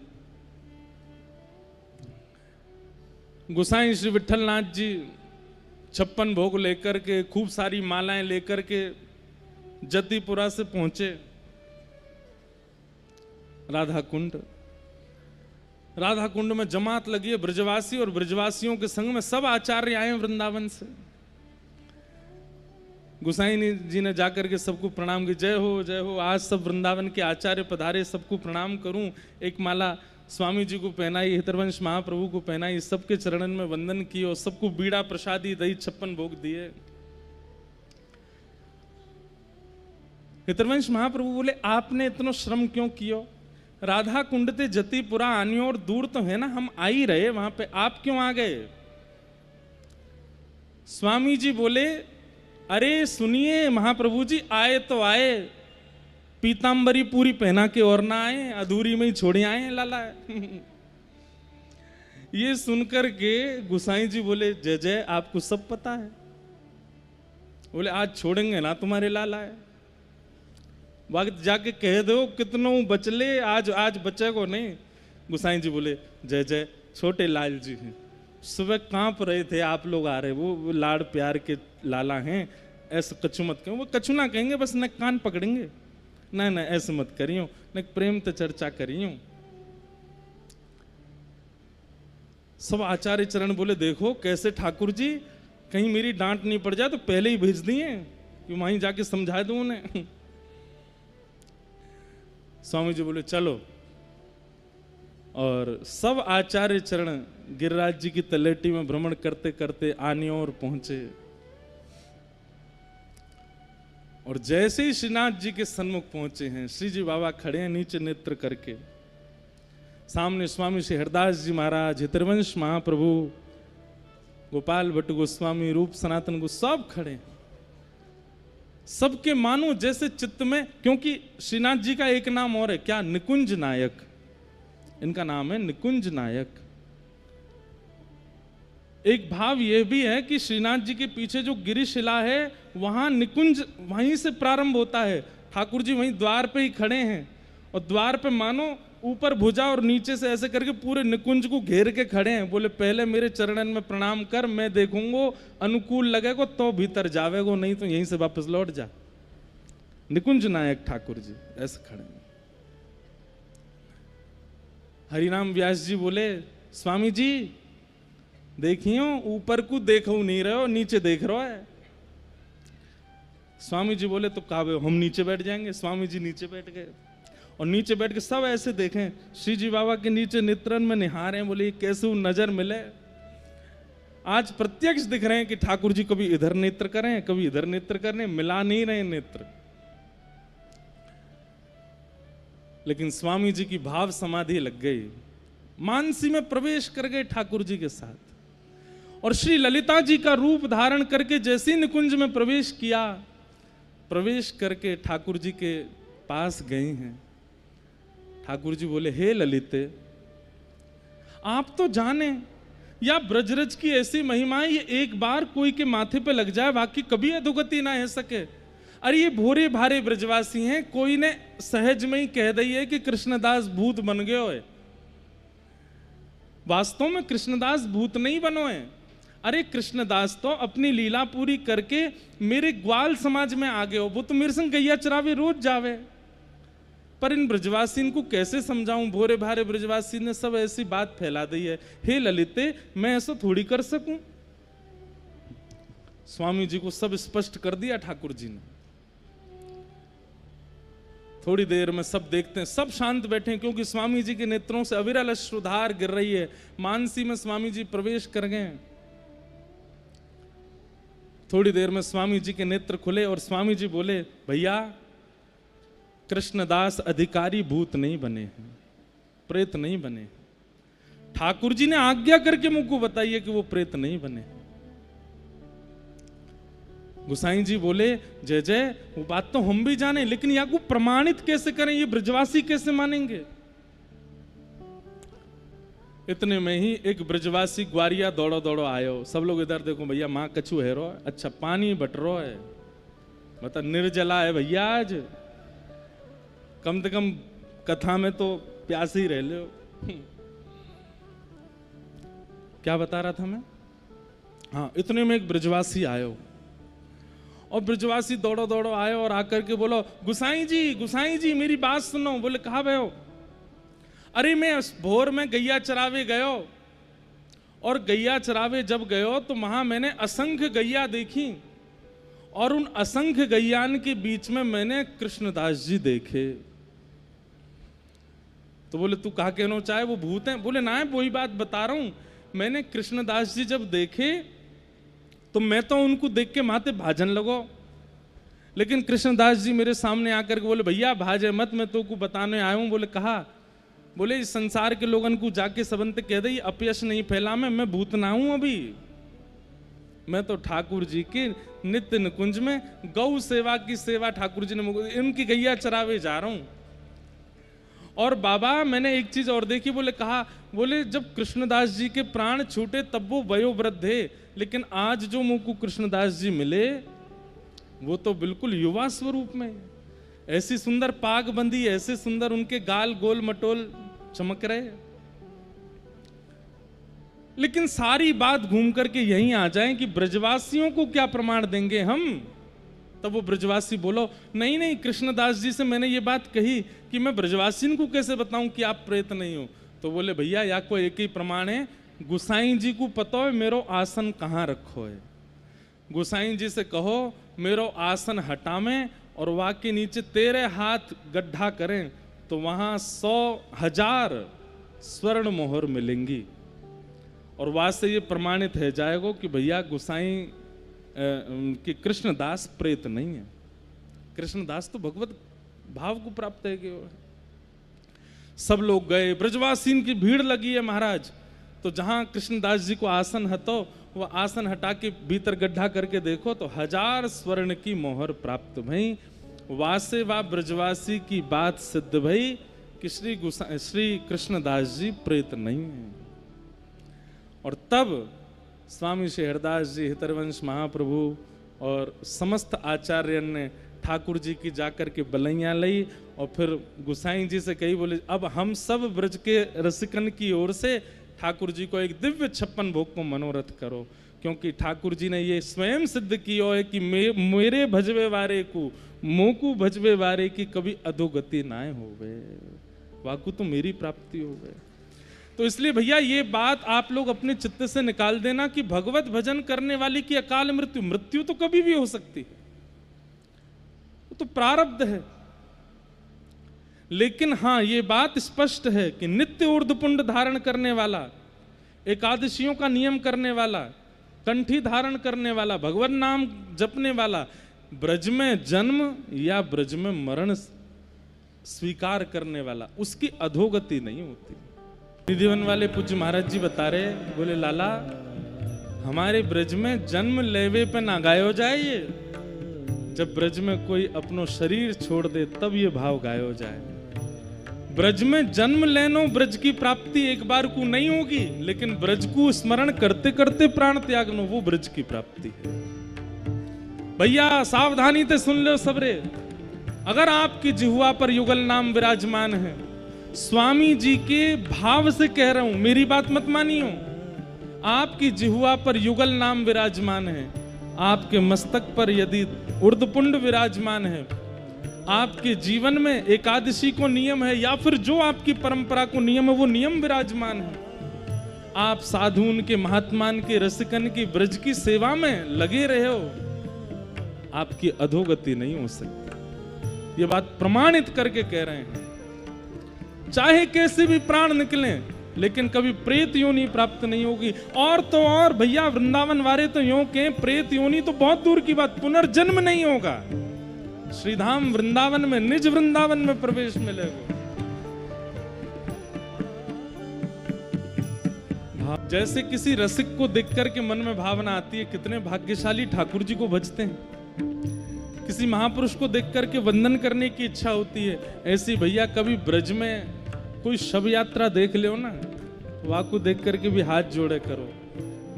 गोसाई श्री विठलनाथ जी 56 भोग लेकर के, खूब सारी मालाएं लेकर के जतिपुरा से पहुंचे राधा कुंड। राधा कुंड में जमात लगी है, ब्रजवासी और ब्रजवासियों के संग में सब आचार्य आए वृंदावन से। गोसाई जी ने जाकर के सबको प्रणाम की, जय हो जय हो, आज सब वृंदावन के आचार्य पधारे, सबको प्रणाम करूं। एक माला स्वामी जी को पहनाई, हितरवंश महाप्रभु को पहनाई, सबके चरणन में वंदन किए और सबको बीड़ा प्रसादी दही 56 भोग दिए। हितरवंश महाप्रभु बोले आपने इतना श्रम क्यों कियो? राधा कुंड ते जतिपुरा आनी और दूर तो है ना, हम आ ही रहे वहां पे, आप क्यों आ गए? स्वामी जी बोले अरे सुनिए महाप्रभु जी, आए तो आए, पीताम्बरी पूरी पहना के और ना आए, अधूरी में ही छोड़े आए लाला। ये सुनकर के गुसाई जी बोले जय जय, आपको सब पता है। बोले आज छोड़ेंगे ना तुम्हारे लाला है, वक्त जाके कह दो कितनों बचले, आज बचे को नहीं। गुसाई जी बोले जय जय, छोटे लाल जी हैं, सुबह कांप रहे थे, आप लोग आ रहे, वो लाड़ प्यार के लाला हैं, ऐसे कछु मत कहो। वो कछु ना कहेंगे, बस न कान पकड़ेंगे, ना ना ऐसे मत करियो, न प्रेम तो चर्चा करियो। सब आचार्य चरण बोले देखो कैसे ठाकुर जी, कहीं मेरी डांट नहीं पड़ जाए तो पहले ही भेज दिए कि वहीं जाके समझा दूं उन्हें। स्वामी जी बोले चलो, और सब आचार्य चरण गिरिराज जी की तलेटी में भ्रमण करते करते आनियों और पहुंचे। और जैसे ही श्रीनाथ जी के सन्मुख पहुंचे हैं, श्री जी बाबा खड़े हैं नीचे नेत्र करके। सामने स्वामी श्री हरदास जी महाराज, हितरवंश महाप्रभु, गोपाल भट्ट गोस्वामी, रूप सनातन को सब खड़े हैं। सबके मानो जैसे चित्त में, क्योंकि श्रीनाथ जी का एक नाम और है, क्या? निकुंज नायक। इनका नाम है निकुंज नायक। एक भाव यह भी है कि श्रीनाथ जी के पीछे जो गिरिशिला है वहां निकुंज वहीं से प्रारंभ होता है। ठाकुर जी वहीं द्वार पे ही खड़े हैं और द्वार पे मानो ऊपर भुजा और नीचे से ऐसे करके पूरे निकुंज को घेर के खड़े हैं। बोले पहले मेरे चरणन में प्रणाम कर, मैं देखूंगो अनुकूल लगेगा तो भीतर जावेगो, नहीं तो यहीं से वापस लौट जा। निकुंज नायक ठाकुर जी ऐसे खड़े हैं। हरिनाम व्यास जी बोले स्वामी जी देखियो ऊपर को देखो नहीं रहे हो, नीचे देख रहे है। स्वामी जी बोले तो कहा हम नीचे बैठ जाएंगे। स्वामी जी नीचे बैठ गए और नीचे बैठ के सब ऐसे देखें, श्री जी बाबा के नीचे नेत्रन में निहार हैं। बोले कैसे नजर मिले। आज प्रत्यक्ष दिख रहे हैं कि ठाकुर जी कभी इधर नेत्र करें कभी इधर नेत्र करें, मिला नहीं रहे नेत्र। लेकिन स्वामी जी की भाव समाधि लग गई, मानसी में प्रवेश कर गए ठाकुर जी के साथ। और श्री ललिता जी का रूप धारण करके जैसे ही निकुंज में प्रवेश किया, प्रवेश करके ठाकुर जी के पास गए हैं। ठाकुर जी बोले हे ललिते, आप तो जाने या ब्रजरज की ऐसी महिमा है, ये एक बार कोई के माथे पे लग जाए बाकी कभी अधोगति ना है सके। अरे ये भोरे भारे ब्रजवासी हैं, कोई ने सहज में ही कह दी है कि कृष्णदास भूत बन गए हो। वास्तव में कृष्णदास भूत नहीं बनो है। अरे कृष्णदास तो अपनी लीला पूरी करके मेरे ग्वाल समाज में आ गए हो। वो तो मेरे संग गैया चरावे रोज जावे। पर इन ब्रजवासी को कैसे समझाऊं, भोरे भारे ब्रजवासी ने सब ऐसी बात फैला दी है। हे ललिते, मैं ऐसा थोड़ी कर सकूं। स्वामी जी को सब स्पष्ट कर दिया ठाकुर जी ने। थोड़ी देर में सब देखते हैं, सब शांत बैठे हैं, क्योंकि स्वामी जी के नेत्रों से अविरल अश्रुधार गिर रही है। मानसी में स्वामी जी प्रवेश कर गए। थोड़ी देर में स्वामी जी के नेत्र खुले और स्वामी जी बोले भैया कृष्णदास अधिकारी भूत नहीं बने हैं, प्रेत नहीं बने। ठाकुर जी ने आज्ञा करके मुझको बताइए कि वो प्रेत नहीं बने। गुसाई जी बोले जय जय, वो बात तो हम भी जाने, लेकिन या को प्रमाणित कैसे करें, ये ब्रजवासी कैसे मानेंगे। इतने में ही एक ब्रजवासी ग्वारिया दौड़ो दौड़ो आयो। सब लोग इधर देखो भैया, माँ कछू है रो, अच्छा पानी बट रो है, मतलब निर्जला है भैया आज, कम से कम कथा में तो प्यास ही रह लो। क्या बता रहा था मैं? हाँ, इतने में एक ब्रजवासी आयो और ब्रजवासी दौड़ो दौड़ो आयो और आकर के बोलो गुसाई जी मेरी बात सुनो। बोले कहाँ भयो? अरे मैं भोर में गैया चरावे गयो और गैया चरावे जब गयो तो वहां मैंने असंख्य गैया देखी और उन असंख्य गैयान के बीच में मैंने कृष्णदास जी देखे। तो बोले तू कहा कहना चाहे वो भूत हैं? बोले ना, वही बात बता रहा हूं। मैंने कृष्णदास जी जब देखे तो मैं तो उनको देख के माथे भाजन लगो, लेकिन कृष्णदास जी मेरे सामने आकर के बोले भैया भाजे मत, मैं तो को बताने आया हूं। बोले कहा? बोले इस संसार के लोगन को जाके सबंत कह दे अपयश नहीं फैला, मैं भूत ना हूं। अभी मैं तो ठाकुर जी के नित्य निकुंज में गौ सेवा की सेवा ठाकुर जी ने इनकी गैया चरावे जा रहा हूं। और बाबा मैंने एक चीज और देखी। बोले कहा? बोले जब कृष्णदास जी के प्राण छूटे तब वो वयोवृद्ध थे, लेकिन आज जो मुझको कृष्णदास जी मिले वो तो बिल्कुल युवा स्वरूप में, ऐसी सुंदर पाग बंदी, ऐसे सुंदर उनके गाल गोल मटोल चमक रहे। लेकिन सारी बात घूम करके यहीं आ जाए कि ब्रजवासियों को क्या प्रमाण देंगे हम। तब वो ब्रजवासी बोलो नहीं नहीं, कृष्णदास जी से मैंने ये बात कही कि मैं ब्रजवासियों को कैसे बताऊं कि आप प्रेत नहीं हो। तो बोले भैया या कोई एक ही प्रमाण है, गुसाई जी को पता है मेरो आसन कहाँ रखो है। गुसाई जी से कहो मेरो आसन हटावें और वहाँ के नीचे तेरे हाथ गड्ढा करें, तो वहाँ 100,000 स्वर्ण मोहर मिलेंगी। और वहां से ये प्रमाणित है जाएगा कि भैया गोसाई कि कृष्णदास प्रेत नहीं है। कृष्णदास तो भगवत भाव को प्राप्त है कि सब लोग गए, ब्रजवासीन की भीड़ लगी है महाराज। तो जहां कृष्णदास जी को आसन हतो वो आसन हटा के भीतर गड्ढा करके देखो तो 1000 स्वर्ण की मोहर प्राप्त भई। वासे वा ब्रजवासी की बात सिद्ध भई कि श्री कृष्णदास जी प्रेत नहीं है। और तब स्वामी श्री हरदास जी, हितरवंश महाप्रभु और समस्त आचार्य ने ठाकुर जी की जाकर के बलैया ली और फिर गुसाई जी से कही, बोले अब हम सब ब्रज के रसिकन की ओर से ठाकुर जी को एक दिव्य 56 भोग को मनोरथ करो, क्योंकि ठाकुर जी ने ये स्वयं सिद्ध किया है कि मेरे भजवे वारे को मोकू भजवे वारे की कभी अधोगति ना होवे, वाकू तो मेरी प्राप्ति हो गए। तो इसलिए भैया ये बात आप लोग अपने चित्त से निकाल देना कि भगवत भजन करने वाली की अकाल मृत्यु तो कभी भी हो सकती है, वो तो प्रारब्ध है। लेकिन हाँ ये बात स्पष्ट है कि नित्य ऊर्ध्वपुंड धारण करने वाला, एकादशियों का नियम करने वाला, कंठी धारण करने वाला, भगवान नाम जपने वाला, ब्रज में जन्म या ब्रज में मरण स्वीकार करने वाला, उसकी अधोगति नहीं होती। निधिवन वाले पूज्य महाराज जी बता रहे, बोले लाला हमारे ब्रज में जन्म लेवे पे ना गायो जाए, ये जब ब्रज में कोई अपनो शरीर छोड़ दे तब ये भाव गायो जाए। ब्रज में जन्म लेनो ब्रज की प्राप्ति एक बार को नहीं होगी, लेकिन ब्रज को स्मरण करते करते प्राण त्यागनो वो ब्रज की प्राप्ति है। भैया सावधानी से सुन लो सबरे, अगर आपकी जिह्वा पर युगल नाम विराजमान है, स्वामी जी के भाव से कह रहा हूं, मेरी बात मत मानियो, आपकी जिह्वा पर युगल नाम विराजमान है, आपके मस्तक पर यदि ऊर्ध्वपुंड विराजमान है, आपके जीवन में एकादशी को नियम है या फिर जो आपकी परंपरा को नियम है वो नियम विराजमान है, आप साधुन के महात्मान के रसिकन की ब्रज की सेवा में लगे रहे हो, आपकी अधोगति नहीं हो सकती। ये बात प्रमाणित करके कह रहे हैं। चाहे कैसे भी प्राण निकले लेकिन कभी प्रेत योनि प्राप्त नहीं होगी। और तो और भैया वृंदावन वाले तो यूं के प्रेत योनि तो बहुत दूर की बात, पुनर्जन्म नहीं होगा। श्रीधाम वृंदावन में, निज वृंदावन में प्रवेश मिलेगा। जैसे किसी रसिक को देख करके मन में भावना आती है, कितने भाग्यशाली ठाकुर जी को भजते हैं। किसी महापुरुष को देख करके वंदन करने की इच्छा होती है, ऐसी भैया कभी ब्रज में कोई शव यात्रा देख लो ना, वहां को देख करके भी हाथ जोड़े करो।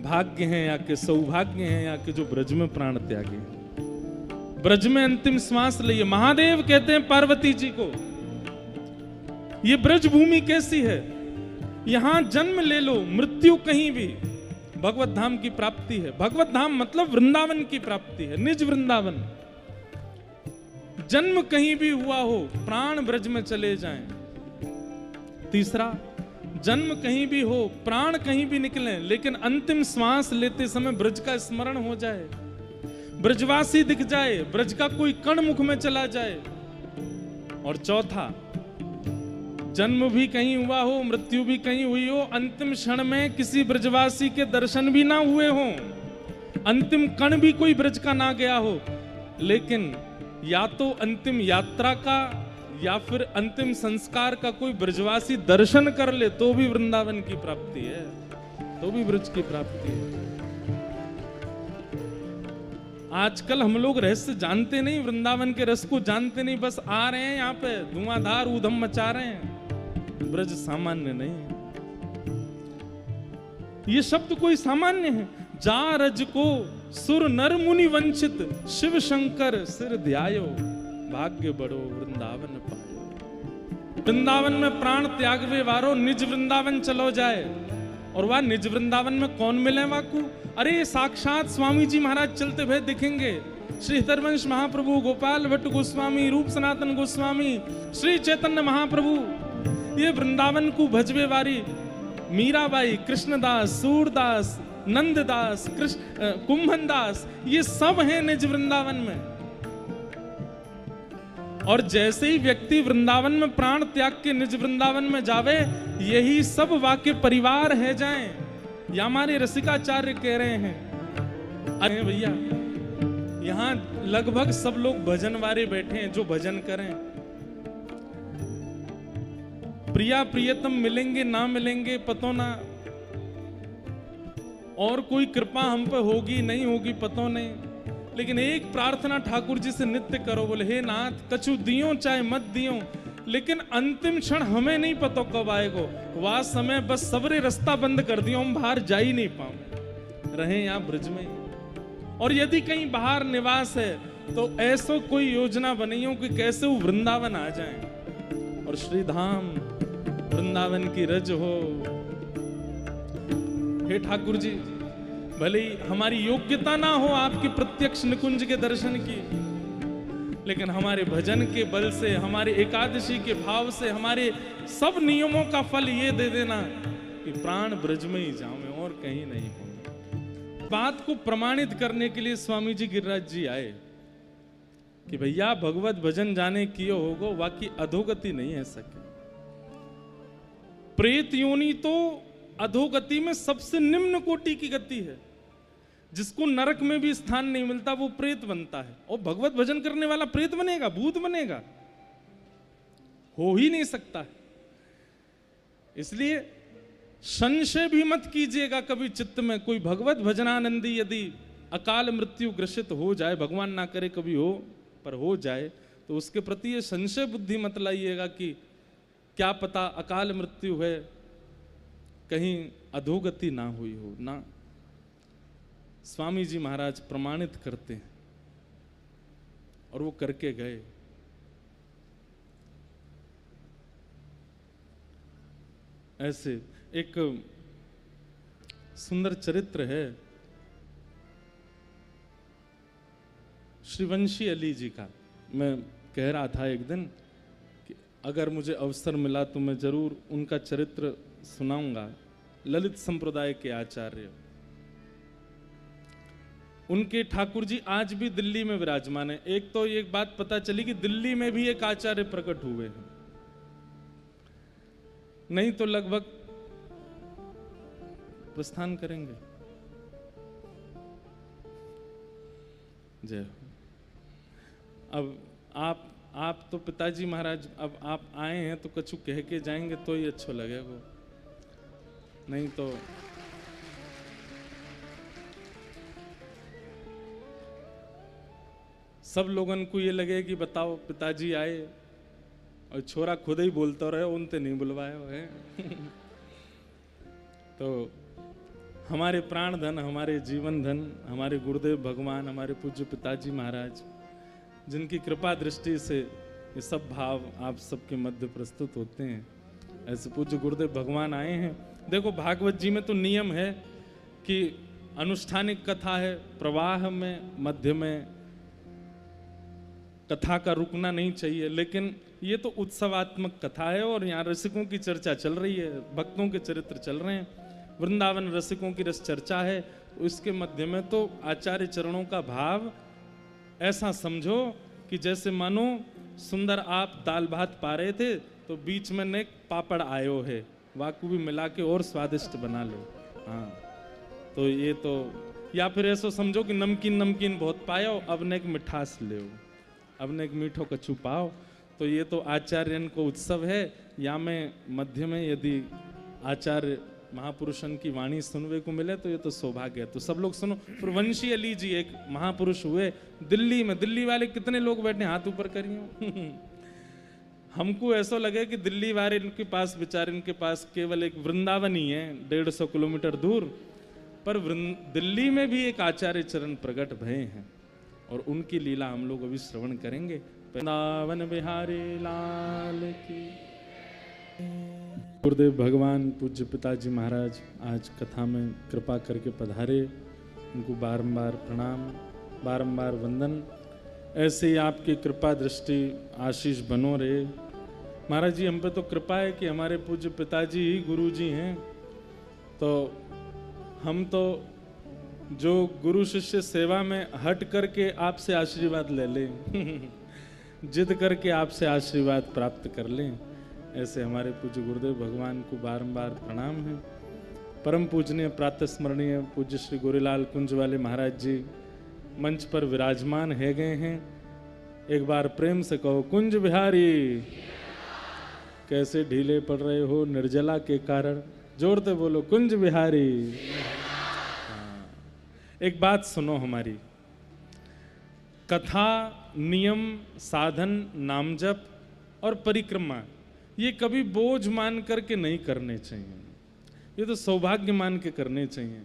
भाग्य है या के, सौभाग्य है या के जो ब्रज में प्राण त्यागे, ब्रज में अंतिम श्वास लिए। महादेव कहते हैं पार्वती जी को, ये ब्रज भूमि कैसी है, यहां जन्म ले लो, मृत्यु कहीं भी, भगवत धाम की प्राप्ति है। भगवत धाम मतलब वृंदावन की प्राप्ति है, निज वृंदावन। जन्म कहीं भी हुआ हो, प्राण ब्रज में चले जाएं। तीसरा, जन्म कहीं भी हो, प्राण कहीं भी निकले, लेकिन अंतिम श्वास लेते समय ब्रज का स्मरण हो जाए, ब्रजवासी दिख जाए, ब्रज का कोई कण मुख में चला जाए। और चौथा, जन्म भी कहीं हुआ हो, मृत्यु भी कहीं हुई हो, अंतिम क्षण में किसी ब्रजवासी के दर्शन भी ना हुए हो, अंतिम कण भी कोई ब्रज का ना गया हो, लेकिन या तो अंतिम यात्रा का या फिर अंतिम संस्कार का कोई ब्रजवासी दर्शन कर ले तो भी वृंदावन की प्राप्ति है, तो भी ब्रज की प्राप्ति है। आजकल हम लोग रहस्य जानते नहीं, वृंदावन के रस को जानते नहीं, बस आ रहे हैं यहाँ पे धुआंधार ऊधम मचा रहे हैं। ब्रज सामान्य नहीं है, ये शब्द कोई सामान्य है। जा रज को सुर नर मुनि वंचित, शिव शंकर सिर ध्यायो, भाग्य बड़ो वृंदावन पायो। वृंदावन में प्राण त्यागवे वारो निज वृंदावन चलो जाए। और वह निज वृंदावन में कौन मिले वाकू? अरे साक्षात स्वामी जी महाराज चलते हुए दिखेंगे। श्री हितरवंश महाप्रभु, गोपाल भट्ट गोस्वामी, रूप सनातन गोस्वामी, श्री चैतन्य महाप्रभु, ये वृंदावन को भजवे वारी मीराबाई, कृष्णदास, सूरदास, नंददास, कुंभनदास, ये सब हैं निज वृंदावन में। और जैसे ही व्यक्ति वृंदावन में प्राण त्याग के निज वृंदावन में जावे, यही सब वाक्य परिवार है जाएं। या हमारे रसिकाचार्य कह रहे हैं। अरे भैया, यहां लगभग सब लोग भजन वाले बैठे हैं जो भजन करें। प्रिया प्रियतम मिलेंगे ना मिलेंगे पतो ना, और कोई कृपा हम पे होगी नहीं होगी पतो नहीं, लेकिन एक प्रार्थना ठाकुर जी से नित्य करो, बोले हे नाथ कछु दियो चाहे मत दियो, लेकिन अंतिम क्षण हमें नहीं पता कब आएगो, वह समय बस सबरे रास्ता बंद कर दियो, हम बाहर जा ही नहीं पाओ, रहे यहाँ ब्रज में। और यदि कहीं बाहर निवास है तो ऐसो कोई योजना बनियो कि कैसे वो वृंदावन आ जाए और श्रीधाम वृंदावन की रज हो। हे ठाकुर जी, भले ही हमारी योग्यता ना हो आपके प्रत्यक्ष निकुंज के दर्शन की, लेकिन हमारे भजन के बल से, हमारे एकादशी के भाव से, हमारे सब नियमों का फल ये दे देना कि प्राण ब्रज में ही जाऊं और कहीं नहीं हो। बात को प्रमाणित करने के लिए स्वामी जी गिरिराज जी आए कि भैया भगवत भजन जाने कियो होगो, बाकी अधोगति नहीं है सके। प्रेत योनि तो अधोगति में सबसे निम्न कोटि की गति है, जिसको नरक में भी स्थान नहीं मिलता वो प्रेत बनता है। और भगवत भजन करने वाला प्रेत बनेगा, भूत बनेगा? हो ही नहीं सकता। इसलिए संशय भी मत कीजिएगा कभी चित्त में, कोई भगवत भजनानंदी यदि अकाल मृत्यु ग्रसित हो जाए, भगवान ना करे कभी हो, पर हो जाए, तो उसके प्रति ये संशय बुद्धि मत लाइएगा कि क्या पता अकाल मृत्यु है, कहीं अधोगति ना हुई हो। ना, स्वामी जी महाराज प्रमाणित करते हैं और वो करके गए। ऐसे एक सुंदर चरित्र है श्रीवंशी अली जी का। मैं कह रहा था एक दिन कि अगर मुझे अवसर मिला तो मैं जरूर उनका चरित्र सुनाऊंगा। ललित संप्रदाय के आचार्य, उनके ठाकुर जी आज भी दिल्ली में विराजमान है। एक तो एक बात पता चली कि दिल्ली में भी एक आचार्य प्रकट हुए हैं, नहीं तो लगभग प्रस्थान करेंगे। जय हो। अब आप तो पिताजी महाराज, अब आप आए हैं तो कछु कह के जाएंगे तो ही अच्छा लगेगा, नहीं तो सब लोगन को ये लगे कि बताओ पिताजी आए और छोरा खुद ही बोलता रहे, उनसे नहीं बुलवाए है। तो हमारे प्राण धन, हमारे जीवन धन, हमारे गुरुदेव भगवान, हमारे पूज्य पिताजी महाराज, जिनकी कृपा दृष्टि से ये सब भाव आप सबके मध्य प्रस्तुत होते हैं, ऐसे पूज्य गुरुदेव भगवान आए हैं। देखो भागवत जी में तो नियम है कि अनुष्ठानिक कथा है, प्रवाह में, मध्य में कथा का रुकना नहीं चाहिए, लेकिन ये तो उत्सवात्मक कथा है और यहाँ रसिकों की चर्चा चल रही है, भक्तों के चरित्र चल रहे हैं, वृंदावन रसिकों की रस चर्चा है। तो इसके मध्य में तो आचार्य चरणों का भाव ऐसा समझो कि जैसे मानो सुंदर आप दाल भात पा रहे थे तो बीच में ने पापड़ आयो है, वाकू भी मिला के और स्वादिष्ट बना लो। हाँ, तो ये तो, या फिर ऐसा समझो कि नमकीन नमकीन बहुत पायो, अब ने एक मिठास ले, अब ने एक मीठो कछु पाओ। तो ये तो आचार्यन को उत्सव है। या में मध्य में यदि आचार्य महापुरुषन की वाणी सुनने को मिले तो ये तो सौभाग्य है। तो सब लोग सुनो। प्रवंशी अली जी एक महापुरुष हुए दिल्ली में। दिल्ली वाले कितने लोग बैठे, हाथ ऊपर करिए। हमको ऐसा लगे कि दिल्ली वाले इनके पास, बेचारे इनके पास केवल एक वृंदावन ही है 150 किलोमीटर दूर, पर दिल्ली में भी एक आचार्य चरण प्रकट भये हैं और उनकी लीला हम लोग अभी श्रवण करेंगे। वृंदावन बिहारी लाल की। गुरुदेव भगवान पूज्य पिताजी महाराज आज कथा में कृपा करके पधारे, उनको बारंबार प्रणाम, बारंबार वंदन। ऐसे ही आपकी कृपा दृष्टि आशीष बनो रहे। महाराज जी, हम पे तो कृपा है कि हमारे पूज्य पिताजी ही गुरु जी हैं, तो हम तो जो गुरु शिष्य सेवा में हट करके आपसे आशीर्वाद ले लें। जिद करके आपसे आशीर्वाद प्राप्त कर लें। ऐसे हमारे पूज्य गुरुदेव भगवान को बारंबार प्रणाम है। परम पूजनीय प्रातः स्मरणीय पूज्य श्री गोरीलाल कुंज वाले महाराज जी मंच पर विराजमान है गए हैं। एक बार प्रेम से कहो कुंज बिहारी। कैसे ढीले पड़ रहे हो निर्जला के कारण, जोरते बोलो कुंज बिहारी। एक बात सुनो, हमारी कथा, नियम, साधन, नामजप और परिक्रमा ये कभी बोझ मान करके नहीं करने चाहिए, ये तो सौभाग्य मान के करने चाहिए।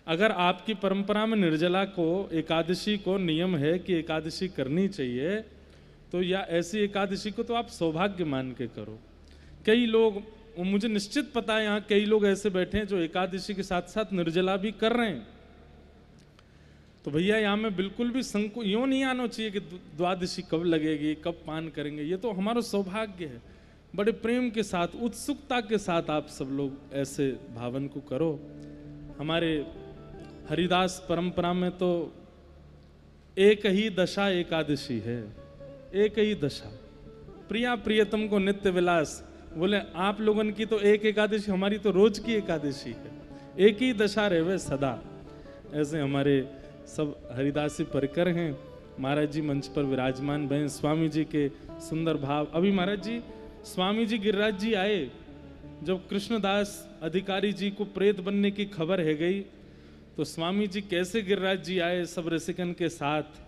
अगर आपकी परंपरा में निर्जला को, एकादशी को नियम है कि एकादशी करनी चाहिए, तो या ऐसी एकादशी को तो आप सौभाग्य मान के करो। कई लोग, मुझे निश्चित पता है यहाँ कई लोग ऐसे बैठे हैं जो एकादशी के साथ साथ निर्जला भी कर रहे हैं। तो भैया यहाँ में बिल्कुल भी यूँ नहीं आना चाहिए कि द्वादशी कब लगेगी, कब पान करेंगे। ये तो हमारा सौभाग्य है। बड़े प्रेम के साथ, उत्सुकता के साथ आप सब लोग ऐसे भावन को करो। हमारे हरिदास परंपरा में तो एक ही दशा एकादशी है, एक ही दशा। प्रिया प्रियतम को नित्य विलास, बोले आप लोगन की तो एक एकादशी, हमारी तो रोज की एकादशी है। एक ही दशा रहे सदा। ऐसे हमारे सब हरिदासी परिकर हैं। महाराज जी मंच पर विराजमान भय, स्वामी जी के सुंदर भाव। अभी महाराज जी, स्वामी जी गिरिराज जी आए, जब कृष्णदास अधिकारी जी को प्रेत बनने की खबर है गई, तो स्वामी जी कैसे गिरिराज जी आए सब रसिकन के साथ,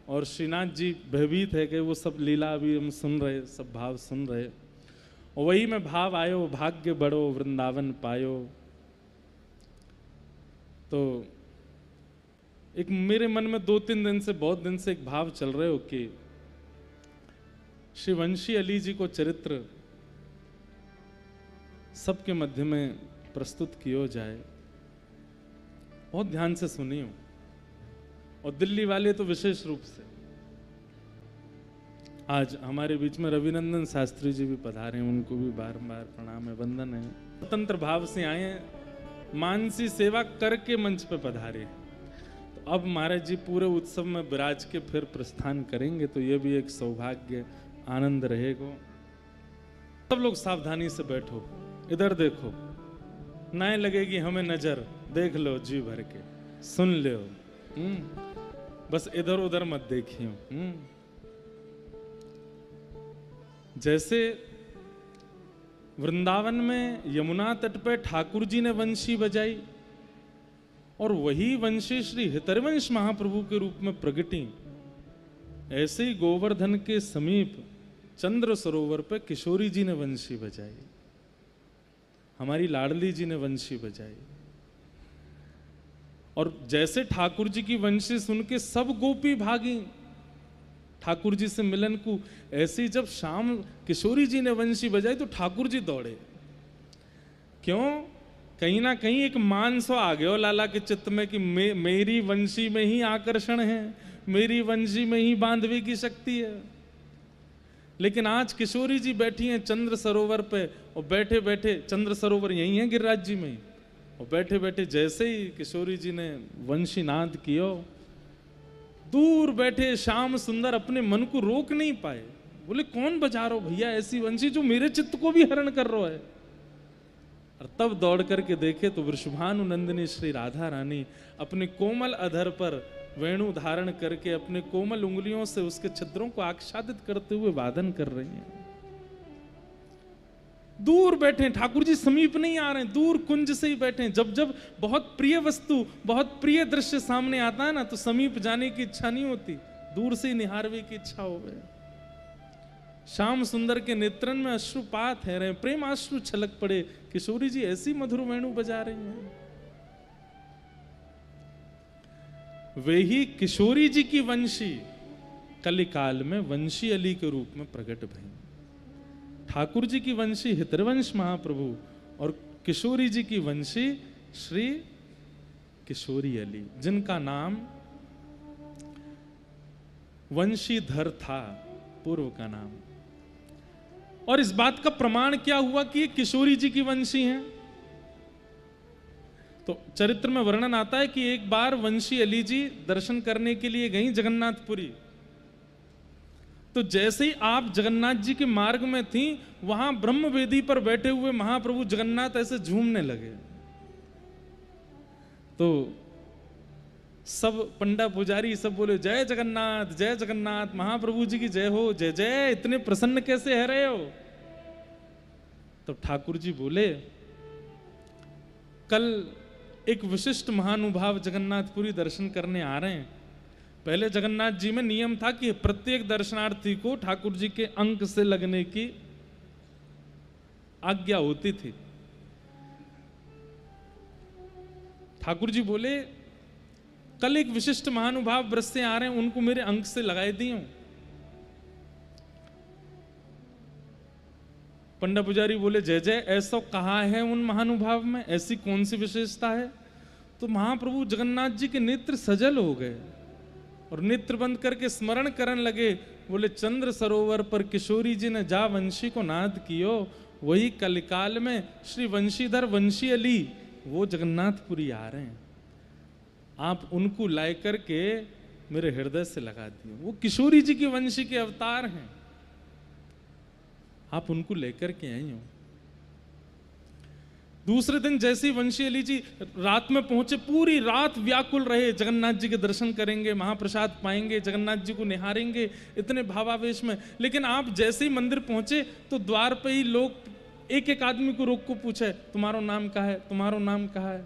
और श्रीनाथ जी भयभीत है कि वो सब लीला अभी हम सुन रहे, सब भाव सुन रहे। और वही में भाव आयो, भाग्य बढ़ो वृंदावन पायो। तो एक मेरे मन में 2-3 दिन से, बहुत दिन से एक भाव चल रहे हो कि श्री वंशी अली जी को चरित्र सबके मध्य में प्रस्तुत किया जाए। बहुत ध्यान से सुनियो, और दिल्ली वाले तो विशेष रूप से। आज हमारे बीच में रविनंदन शास्त्री जी भी पधारे हैं, उनको भी बारंबार प्रणाम है, वंदन है। स्वतंत्र भाव से आए हैं, मानसी सेवा करके मंच पे पधारे। तो अब महाराज जी पूरे उत्सव में विराज के फिर प्रस्थान करेंगे, तो ये भी एक सौभाग्य, आनंद रहेगा। सब लोग सावधानी से बैठो, इधर देखो, ना लगेगी हमें नजर, देख लो जी भर के, सुन लो। बस इधर उधर मत देखियो। जैसे वृंदावन में यमुना तट पर ठाकुर जी ने वंशी बजाई, और वही वंशी श्री हितरवंश महाप्रभु के रूप में प्रगटी, ऐसे ही गोवर्धन के समीप चंद्र सरोवर पर किशोरी जी ने वंशी बजाई, हमारी लाडली जी ने वंशी बजाई। और जैसे ठाकुर जी की वंशी सुन के सब गोपी भागी ठाकुर जी से मिलन को, ऐसे ही जब शाम किशोरी जी ने वंशी बजाई तो ठाकुर जी दौड़े। क्यों? कहीं ना कहीं एक मान सो आ गया लाला के चित्त में कि मेरी वंशी में ही आकर्षण है, मेरी वंशी में ही बांधवे की शक्ति है। लेकिन आज किशोरी जी बैठी हैं चंद्र सरोवर पे, और बैठे बैठे, चंद्र सरोवर यही है गिरिराज जी में ही, और बैठे बैठे जैसे ही किशोरी जी ने वंशी नाद किया, दूर बैठे श्याम सुंदर अपने मन को रोक नहीं पाए। बोले कौन बजा रहा हो भैया ऐसी वंशी जो मेरे चित्त को भी हरण कर रहा है। और तब दौड़ करके देखे तो वृषभानु नंदिनी श्री राधा रानी अपने कोमल अधर पर वेणु धारण करके अपने कोमल उंगलियों से उसके छिद्रों को आच्छादित करते हुए वादन कर रही हैं। दूर बैठे, ठाकुर जी समीप नहीं आ रहे हैं, दूर कुंज से ही बैठे हैं। जब जब बहुत प्रिय वस्तु, बहुत प्रिय दृश्य सामने आता है ना, तो समीप जाने की इच्छा नहीं होती, दूर से ही निहारने की इच्छा हो गई। श्याम सुंदर के नेत्रन में अश्रुपात है रहे, प्रेम अश्रु छलक पड़े, किशोरी जी ऐसी मधुर वेणु बजा रही हैं। वे ही किशोरी जी की वंशी कलिकाल में वंशी अली के रूप में प्रकट भई। ठाकुर जी की वंशी हितरवंश महाप्रभु, और किशोरी जी की वंशी श्री किशोरी अली, जिनका नाम वंशीधर था, पूर्व का नाम। और इस बात का प्रमाण क्या हुआ कि ये किशोरी जी की वंशी हैं? तो चरित्र में वर्णन आता है कि एक बार वंशी अली जी दर्शन करने के लिए गई जगन्नाथपुरी, तो जैसे ही आप जगन्नाथ जी के मार्ग में थी, वहां ब्रह्म वेदी पर बैठे हुए महाप्रभु जगन्नाथ ऐसे झूमने लगे। तो सब पंडा पुजारी सब बोले जय जगन्नाथ जय जगन्नाथ, महाप्रभु जी की जय हो, जय जय, इतने प्रसन्न कैसे है रहे हो। तो ठाकुर जी बोले, कल एक विशिष्ट महानुभाव जगन्नाथपुरी दर्शन करने आ रहे हैं। पहले जगन्नाथ जी में नियम था कि प्रत्येक दर्शनार्थी को ठाकुर जी के अंक से लगने की आज्ञा होती थी। ठाकुर जी बोले, कल एक विशिष्ट महानुभाव ब्रज से आ रहे हैं, उनको मेरे अंक से लगाए दियो। पंडा पुजारी बोले जय जय, ऐसा कहा है उन महानुभाव में, ऐसी कौन सी विशेषता है। तो महाप्रभु जगन्नाथ जी के नेत्र सजल हो गए और नेत्र बंद करके स्मरण करने लगे। बोले, चंद्र सरोवर पर किशोरी जी ने जा वंशी को नाद कियो, वही कलिकाल में श्री वंशीधर वंशी अली वो जगन्नाथपुरी आ रहे हैं। आप उनको लाए करके मेरे हृदय से लगा दिए। वो किशोरी जी की वंशी के अवतार हैं, आप उनको लेकर के आई हो। दूसरे दिन जैसे ही वंशी अली जी रात में पहुंचे, पूरी रात व्याकुल रहे, जगन्नाथ जी के दर्शन करेंगे, महाप्रसाद पाएंगे, जगन्नाथ जी को निहारेंगे, इतने भावावेश में। लेकिन आप जैसे ही मंदिर पहुंचे तो द्वार पे ही लोग एक एक आदमी को रोक को पूछे, तुम्हारा नाम क्या है, तुम्हारा नाम क्या है।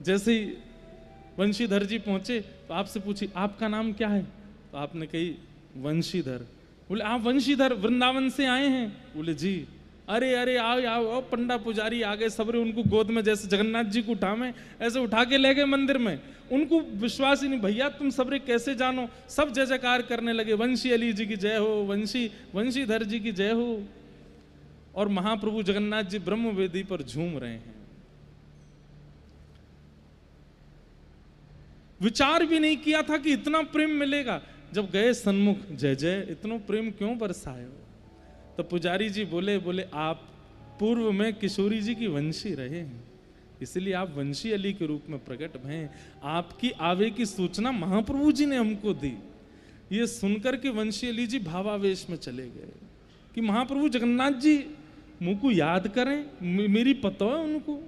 जैसे ही वंशीधर जी पहुंचे तो आपसे पूछी, आपका नाम क्या है। तो आपने कही वंशीधर। बोले, आप वंशीधर वृंदावन से आए हैं। बोले जी। अरे अरे आओ आओ आओ, पंडा पुजारी आ गए, सबरे उनको गोद में जैसे जगन्नाथ जी को उठावे ऐसे उठा के ले गए मंदिर में। उनको विश्वास ही नहीं, भैया तुम सबरे कैसे जानो। सब जय जयकार करने लगे, वंशी अली जी की जय हो, वंशीधर जी की जय हो। और महाप्रभु जगन्नाथ जी ब्रह्म वेदी पर झूम रहे हैं। विचार भी नहीं किया था कि इतना प्रेम मिलेगा। जब गए सन्मुख, जय जय, इतना प्रेम क्यों बरसाए हो। तो पुजारी जी बोले, आप पूर्व में किशोरी जी की वंशी रहे हैं, इसलिए आप वंशी अली के रूप में प्रकट भए। आपकी आवे की सूचना महाप्रभु जी ने हमको दी। ये सुनकर के वंशी अली जी भावावेश में चले गए कि महाप्रभु जगन्नाथ जी मुझको याद करें, मेरी पता है उनको।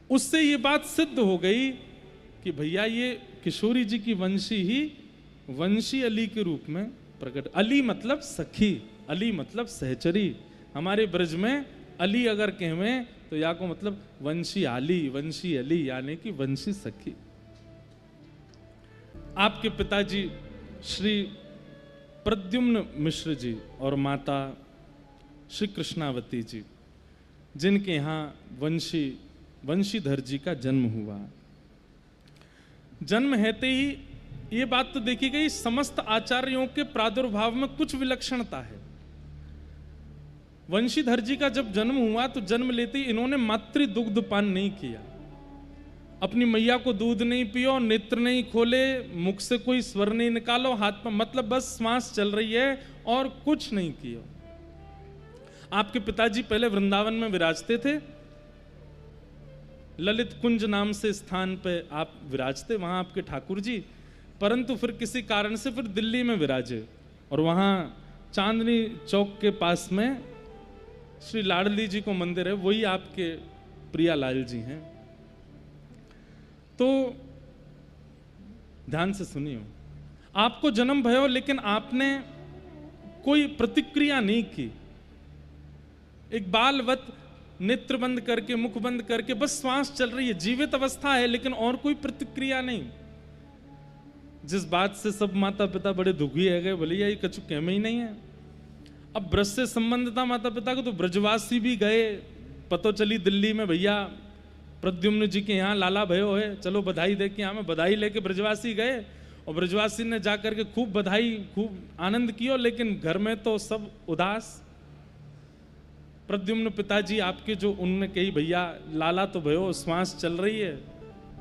उससे ये बात सिद्ध हो गई कि भैया ये किशोरी जी की वंशी ही वंशी अली के रूप में प्रकट। अली मतलब सखी, अली मतलब सहचरी। हमारे ब्रज में अली अगर कहें तो या को मतलब वंशी आली, वंशी अली, यानी कि वंशी सखी। आपके पिताजी श्री प्रद्युम्न मिश्र जी और माता श्री कृष्णावती जी, जिनके यहाँ वंशीधर जी का जन्म हुआ। जन्म हेते ही ये बात तो देखी गई, समस्त आचार्यों के प्रादुर्भाव में कुछ विलक्षणता है। वंशीधर जी का जब जन्म हुआ तो जन्म लेते ही इन्होंने मातृ दुग्ध पान नहीं किया। अपनी मैया को दूध नहीं पियो, नेत्र नहीं खोले, मुख से कोई स्वर नहीं निकालो, हाथ में मतलब बस श्वास चल रही है और कुछ नहीं किया। आपके पिताजी पहले वृंदावन में विराजते थे, ललित कुंज नाम से स्थान पे आप विराजते, वहां आपके ठाकुर जी। परंतु फिर किसी कारण से फिर दिल्ली में विराजे और वहां चांदनी चौक के पास में श्री लाडली जी को मंदिर है, वही आपके प्रियालाल जी हैं। तो ध्यान से सुनियो, आपको जन्म भयो लेकिन आपने कोई प्रतिक्रिया नहीं की। एक बालवत नेत्र बंद करके, मुख बंद करके बस श्वास चल रही है, जीवित अवस्था है, लेकिन और कोई प्रतिक्रिया नहीं। जिस बात से सब माता पिता बड़े दुखी है गए, बोले ये कछु कहमे ही नहीं है। अब ब्रज से संबंध था माता पिता को, तो ब्रजवासी भी गए। पतो चली दिल्ली में भैया प्रद्युम्न जी के यहाँ लाला भयो है, चलो बधाई दे के यहाँ में बधाई लेके ब्रजवासी गए। और ब्रजवासी ने जाकर के खूब बधाई, खूब आनंद किया, लेकिन घर में तो सब उदास। प्रद्युम्न पिताजी आपके जो, उनने कही भैया लाला तो भयो, श्वास चल रही है,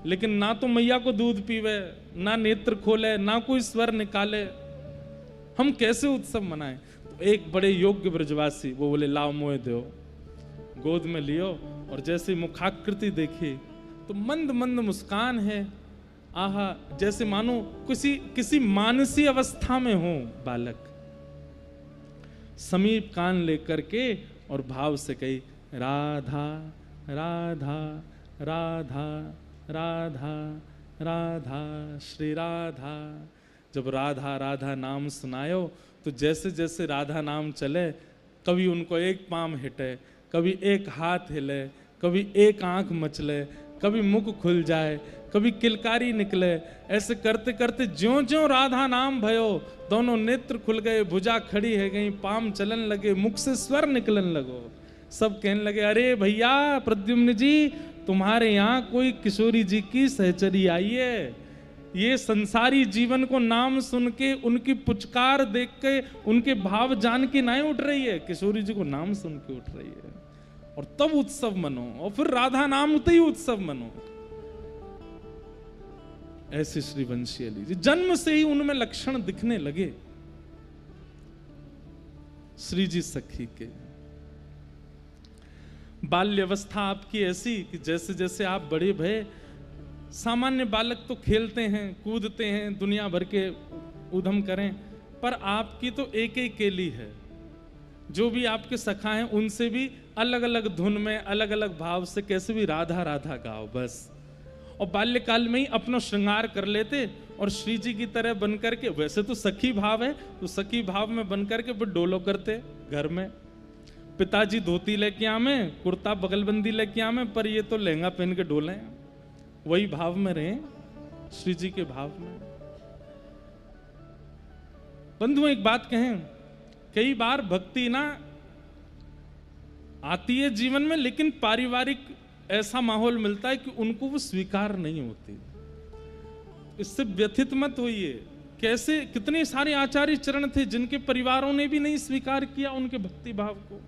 लेकिन ना तो मैया को दूध पीवे, ना नेत्र खोले, ना कोई स्वर निकाले, हम कैसे उत्सव मनाएं। तो एक बड़े योग्य ब्रजवासी वो बोले लाओ मोए दो, गोद में लियो। और जैसे मुखाकृति देखी तो मंद मंद मुस्कान है, आहा, जैसे मानो किसी मानसी अवस्था में हो बालक, समीप कान लेकर के और भाव से कही राधा राधा राधा राधा राधा श्री राधा। जब राधा राधा नाम सुनायो तो जैसे जैसे राधा नाम चले, कभी उनको एक पाँव हिटे, कभी एक हाथ हिले, कभी एक आंख मचले, कभी मुख खुल जाए, कभी किलकारी निकले। ऐसे करते करते ज्यों ज्यों राधा नाम भयो, दोनों नेत्र खुल गए, भुजा खड़ी है गई, पाम चलन लगे, मुख से स्वर निकलन लगो। सब कहने लगे अरे भैया प्रद्युम्न जी, तुम्हारे यहाँ कोई किशोरी जी की सहचरी आई है। ये संसारी जीवन को नाम सुन के, उनकी पुचकार देख के, उनके भाव जान के नहीं उठ रही है, किशोरी जी को नाम सुन के उठ रही है। और तब उत्सव मनो, और फिर राधा नाम उते ही उत्सव मनो। ऐसे श्री वंशी अली जी जन्म से ही उनमें लक्षण दिखने लगे श्री जी सखी के। बाल्यवस्था आपकी ऐसी कि जैसे जैसे आप बड़े भये, सामान्य बालक तो खेलते हैं, कूदते हैं, दुनिया भर के उधम करें, पर आपकी तो एक ही केली है। जो भी आपके सखा हैं उनसे भी अलग अलग धुन में, अलग अलग भाव से कैसे भी राधा राधा गाओ बस। और बाल्यकाल में ही अपना श्रृंगार कर लेते और श्री जी की तरह बन करके, वैसे तो सखी भाव है तो सखी भाव में बन करके फिर डोलो करते घर में। पिताजी धोती लेके आवे, कुर्ता बगलबंदी लेके आवे, पर ये तो लहंगा पहन के डोले, वही भाव में रहे श्री जी के भाव में। बंधुओं एक बात कहें, कई बार भक्ति ना आती है जीवन में, लेकिन पारिवारिक ऐसा माहौल मिलता है कि उनको वो स्वीकार नहीं होती। इससे व्यथित मत होइए। कैसे कितने सारे आचार्य चरण थे जिनके परिवारों ने भी नहीं स्वीकार किया उनके भक्ति भाव को।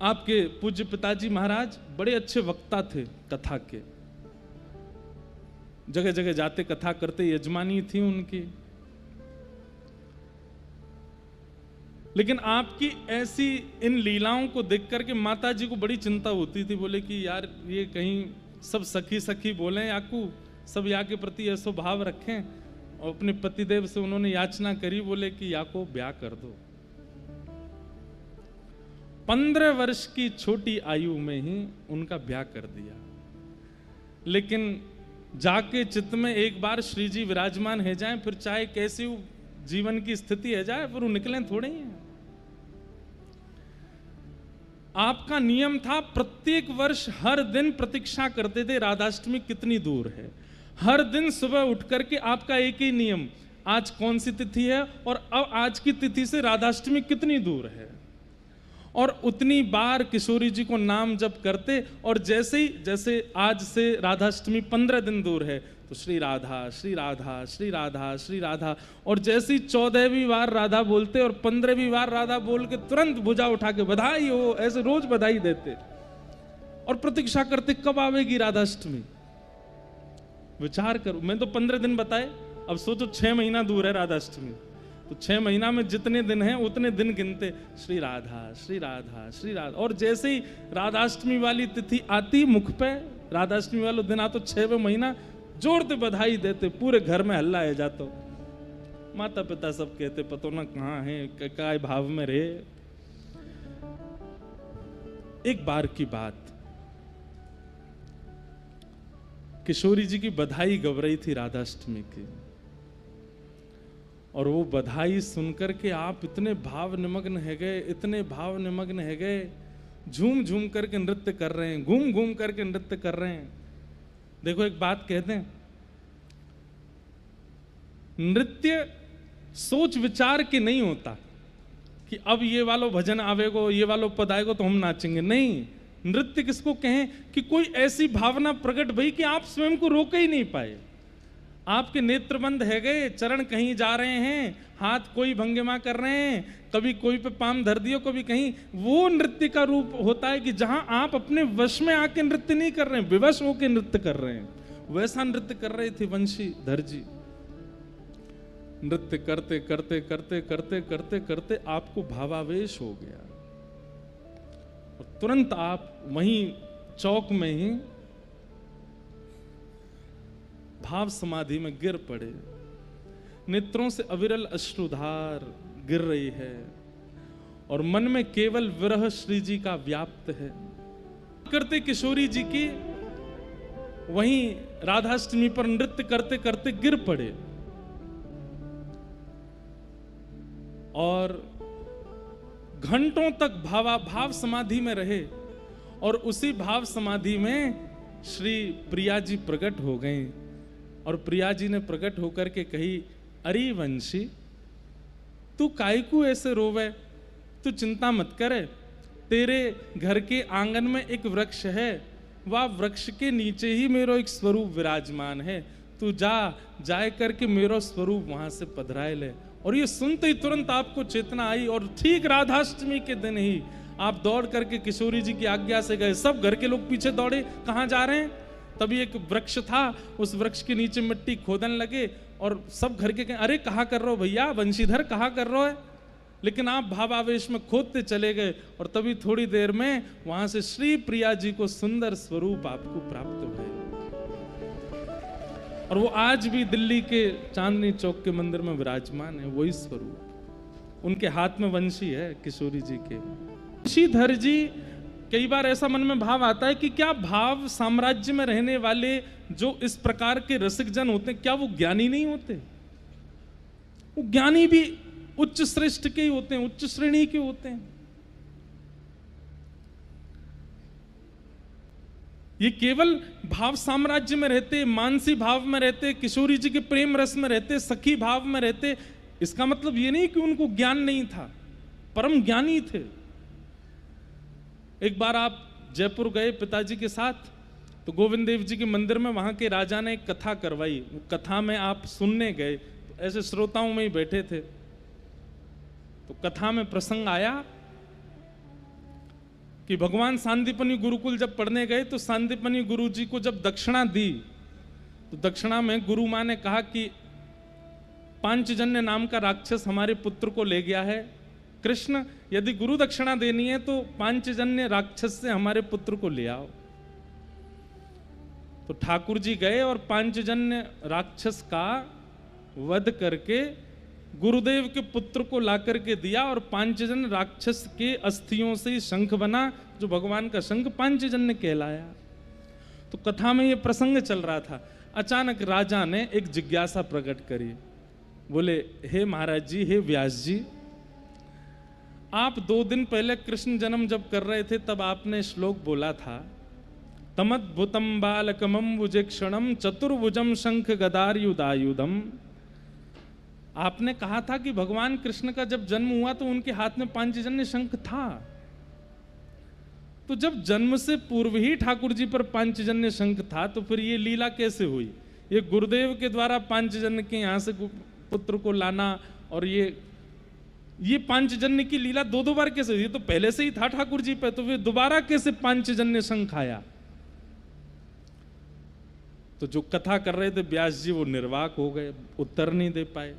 आपके पूज्य पिताजी महाराज बड़े अच्छे वक्ता थे कथा के, जगह जगह जाते कथा करते, यजमानी थी उनकी। लेकिन आपकी ऐसी इन लीलाओं को देख करके माता जी को बड़ी चिंता होती थी। बोले कि यार ये कहीं सब सखी सखी बोले, याकू सब या के प्रति ऐसा भाव रखें। और अपने पतिदेव से उन्होंने याचना करी, बोले कि या को ब्याह कर दो। 15 वर्ष की छोटी आयु में ही उनका ब्याह कर दिया। लेकिन जाके चित्त में एक बार श्री जी विराजमान है जाए, फिर चाहे कैसी जीवन की स्थिति है जाए, फिर वो निकलें थोड़े ही हैं। आपका नियम था प्रत्येक वर्ष हर दिन प्रतीक्षा करते थे राधाष्टमी कितनी दूर है। हर दिन सुबह उठ करके आपका एक ही नियम, आज कौन सी तिथि है और अब आज की तिथि से राधाष्टमी कितनी दूर है, और उतनी बार किशोरी जी को नाम जप करते। और जैसे आज से राधाष्टमी 15 दिन दूर है तो श्री राधा श्री राधा श्री राधा श्री राधा, और जैसी 14वीं बार राधा बोलते और 15वीं बार राधा बोल के तुरंत भुजा उठा के बधाई हो, ऐसे रोज बधाई देते और प्रतीक्षा करते कब आवेगी राधाष्टमी। विचार करो, मैं तो 15 दिन बताए, अब सोचो 6 महीना दूर है राधाष्टमी, तो 6 महीना में जितने दिन हैं उतने दिन गिनते श्री राधा श्री राधा श्री राधा। और जैसे ही राधाष्टमी वाली तिथि आती मुख पे, राधाष्टमी वाला दिन आता, 6वें महीना जोरते बधाई देते, पूरे घर में हल्ला है जातो। माता पिता सब कहते पतो ना कहाँ है, क्या भाव में रहे। एक बार की बात, किशोरी जी की बधाई गव रही थी राधाष्टमी की, और वो बधाई सुनकर के आप इतने भाव निमग्न है गए, इतने भाव निमग्न है गए, झूम झूम करके नृत्य कर रहे हैं, घूम घूम करके नृत्य कर रहे हैं। देखो एक बात कहते हैं, नृत्य सोच विचार के नहीं होता कि अब ये वालो भजन आवेगो, ये वालो पद आएगो तो हम नाचेंगे। नहीं, नृत्य किसको कहें कि कोई ऐसी भावना प्रकट भई कि आप स्वयं को रोक ही नहीं पाए। आपके नेत्र बंद है गए, चरण कहीं जा रहे हैं, हाथ कोई भंगिमा कर रहे हैं, कभी कोई पे पाम धर दियो, कभी कहीं। वो नृत्य का रूप होता है कि जहां आप अपने वश में आके नृत्य नहीं कर रहे हैं, विवश होके नृत्य कर रहे हैं। वैसा नृत्य कर रहे थे वंशीधर जी। नृत्य करते करते करते करते करते करते आपको भावावेश हो गया, और तुरंत आप वहीं चौक में ही भाव समाधि में गिर पड़े। नेत्रों से अविरल अश्रुधार गिर रही है और मन में केवल विरह श्री जी का व्याप्त है। करते किशोरी जी की वहीं राधाष्टमी पर नृत्य करते करते गिर पड़े और घंटों तक भाव समाधि में रहे और उसी भाव समाधि में श्री प्रिया जी प्रकट हो गए और प्रिया जी ने प्रकट होकर के कही, अरे वंशी तू कायकू ऐसे रोवे, तू चिंता मत करे, तेरे घर के आंगन में एक वृक्ष है, वह वृक्ष के नीचे ही मेरा एक स्वरूप विराजमान है, तू जाए करके मेरा स्वरूप वहां से पधराए ले। और ये सुनते ही तुरंत आपको चेतना आई और ठीक राधाष्टमी के दिन ही आप दौड़ करके किशोरी जी की आज्ञा से गए। सब घर के लोग पीछे दौड़े, कहाँ जा रहे हैं? तभी एक वृक्ष था, उस वृक्ष के नीचे मिट्टी खोदन लगे और सब घर के कहें, अरे कहाँ कर रहे हो भैया, वंशीधर कहाँ कर रहे हो? लेकिन आप भावावेश में खोदते चले गए और तभी थोड़ी देर में वहां से श्री प्रिया जी को सुंदर स्वरूप आपको प्राप्त हुए और वो आज भी दिल्ली के चांदनी चौक के मंदिर में विराजमान है, वही स्वरूप। उनके हाथ में वंशी है किशोरी जी के। वंशीधर जी, कई बार ऐसा मन में भाव आता है कि क्या भाव साम्राज्य में रहने वाले जो इस प्रकार के रसिक जन होते हैं, क्या वो ज्ञानी नहीं होते? वो ज्ञानी भी उच्च श्रेष्ठ के ही होते हैं, उच्च श्रेणी के होते हैं। ये केवल भाव साम्राज्य में रहते, मानसी भाव में रहते, किशोरी जी के प्रेम रस में रहते, सखी भाव में रहते, इसका मतलब ये नहीं कि उनको ज्ञान नहीं था, परम ज्ञानी थे। एक बार आप जयपुर गए पिताजी के साथ, तो गोविंद देव जी के मंदिर में वहां के राजा ने एक कथा करवाई। वो कथा में आप सुनने गए, तो ऐसे श्रोताओं में ही बैठे थे, तो कथा में प्रसंग आया कि भगवान सांदीपनी गुरुकुल जब पढ़ने गए तो सांदीपनी गुरु जी को जब दक्षिणा दी तो दक्षिणा में गुरु मां ने कहा कि पांचजन्य नाम का राक्षस हमारे पुत्र को ले गया है, कृष्ण यदि गुरु दक्षिणा देनी है तो पांचजन्य राक्षस से हमारे पुत्र को ले आओ। तो ठाकुर जी गए और पांचजन्य राक्षस का वध करके गुरुदेव के पुत्र को ला करके दिया और पांचजन्य राक्षस के अस्थियों से ही शंख बना, जो भगवान का शंख पांचजन्य कहलाया। तो कथा में ये प्रसंग चल रहा था, अचानक राजा ने एक जिज्ञासा प्रकट करी। बोले, हे महाराज जी, हे व्यास जी, आप 2 दिन पहले कृष्ण जन्म जब कर रहे थे तब आपने श्लोक बोला था, तमद्भुतम बालकमंबुजेक्षणम चतुर्भुजम शंख गदायुधायुधम। आपने कहा था कि भगवान कृष्ण का जब जन्म हुआ तो उनके हाथ में पांचजन्य शंख था। तो जब जन्म से पूर्व ही ठाकुर जी पर पांचजन्य शंख था तो फिर ये लीला कैसे हुई? ये गुरुदेव के द्वारा पांचजन्य के यहां से पुत्र को लाना और ये पांचजन्य की लीला 2 बार कैसे हुई? ये तो पहले से ही था ठाकुर जी पे, तो फिर दोबारा कैसे पांचजन्य शंख आया? तो जो कथा कर रहे थे व्यास जी वो निर्वाक हो गए, उत्तर नहीं दे पाए।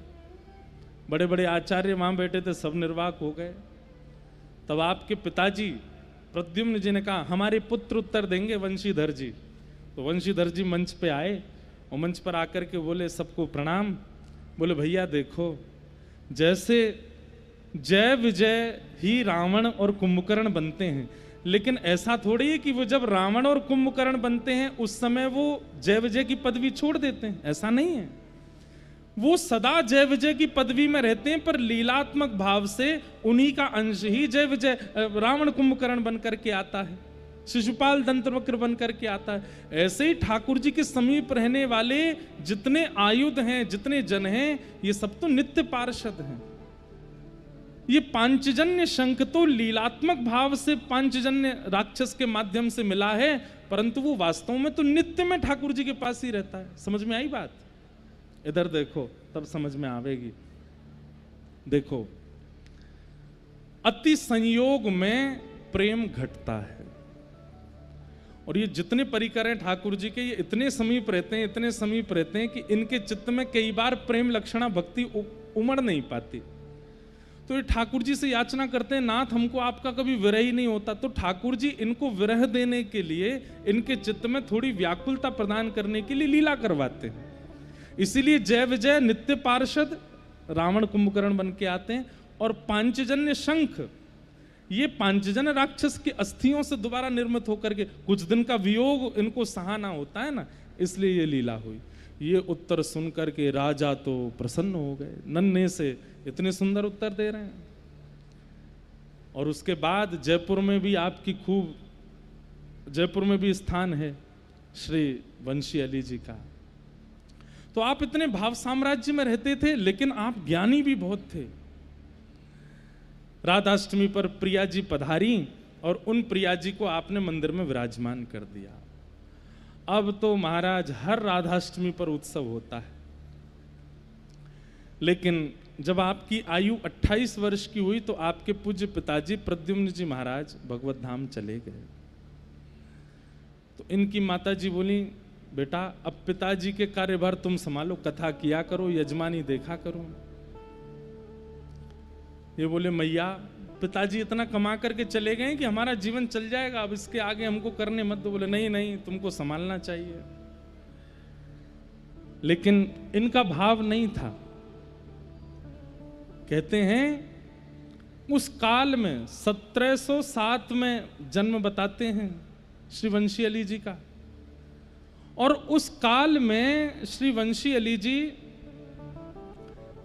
बड़े बड़े आचार्य वहां बैठे थे, सब निर्वाक हो गए। तब आपके पिताजी प्रद्युम्न जी ने कहा, हमारे पुत्र उत्तर देंगे वंशीधर जी। तो वंशीधर जी मंच पे आए और मंच पर आकर के बोले, सबको प्रणाम। बोले, भैया देखो, जैसे जय विजय ही रावण और कुंभकर्ण बनते हैं, लेकिन ऐसा थोड़ी है कि वो जब रावण और कुंभकर्ण बनते हैं उस समय वो जय विजय की पदवी छोड़ देते हैं, ऐसा नहीं है। वो सदा जय विजय की पदवी में रहते हैं, पर लीलात्मक भाव से उन्हीं का अंश ही जय विजय रावण कुंभकर्ण बन करके आता है, शिशुपाल दंतवक्र बन करके आता है। ऐसे ही ठाकुर जी के समीप रहने वाले जितने आयुध हैं, जितने जन हैं, ये सब तो नित्य पार्षद हैं। ये पांचजन्य शंख तो लीलात्मक भाव से पांचजन्य राक्षस के माध्यम से मिला है, परंतु वो वास्तव में तो नित्य में ठाकुर जी के पास ही रहता है। समझ में आई बात? इधर देखो तब समझ में आवेगी। देखो, अति संयोग में प्रेम घटता है और ये जितने परिकर हैं ठाकुर जी के, ये इतने समीप रहते हैं, इतने समीप रहते हैं कि इनके चित्त में कई बार प्रेम लक्षणा भक्ति उमड़ नहीं पाती। तो ये ठाकुर जी से याचना करते हैं, नाथ हमको आपका कभी विरह ही नहीं होता। तो ठाकुर जी इनको विरह देने के लिए, इनके चित्त में थोड़ी व्याकुलता प्रदान करने के लिए लीला करवाते हैं। इसीलिए जय विजय नित्य पार्षद रावण कुंभकर्ण बन के आते हैं। और पांचजन्य शंख, ये पांचजन्य राक्षस की अस्थियों से दोबारा निर्मित होकर के, कुछ दिन का वियोग इनको सहाना होता है ना, इसलिए ये लीला हुई। ये उत्तर सुनकर के राजा तो प्रसन्न हो गए, नन्हे से इतने सुंदर उत्तर दे रहे हैं। और उसके बाद जयपुर में भी आपकी खूब, जयपुर में भी स्थान है श्री वंशी अली जी का। तो आप इतने भाव साम्राज्य में रहते थे, लेकिन आप ज्ञानी भी बहुत थे। राधाष्टमी पर प्रिया जी पधारी और उन प्रिया जी को आपने मंदिर में विराजमान कर दिया। अब तो महाराज हर राधाष्टमी पर उत्सव होता है। लेकिन जब आपकी आयु 28 वर्ष की हुई तो आपके पूज्य पिताजी प्रद्युम्न जी महाराज भगवत धाम चले गए। तो इनकी माता जी बोली, बेटा अब पिताजी के कार्यभार तुम संभालो, कथा किया करो, यजमानी देखा करो। ये बोले, मैया पिताजी इतना कमा करके चले गए कि हमारा जीवन चल जाएगा, अब इसके आगे हमको करने मत दो। बोले, नहीं नहीं, तुमको संभालना चाहिए। लेकिन इनका भाव नहीं था। कहते हैं उस काल में 1707 में जन्म बताते हैं श्री वंशी अली जी का। और उस काल में श्री वंशी अली जी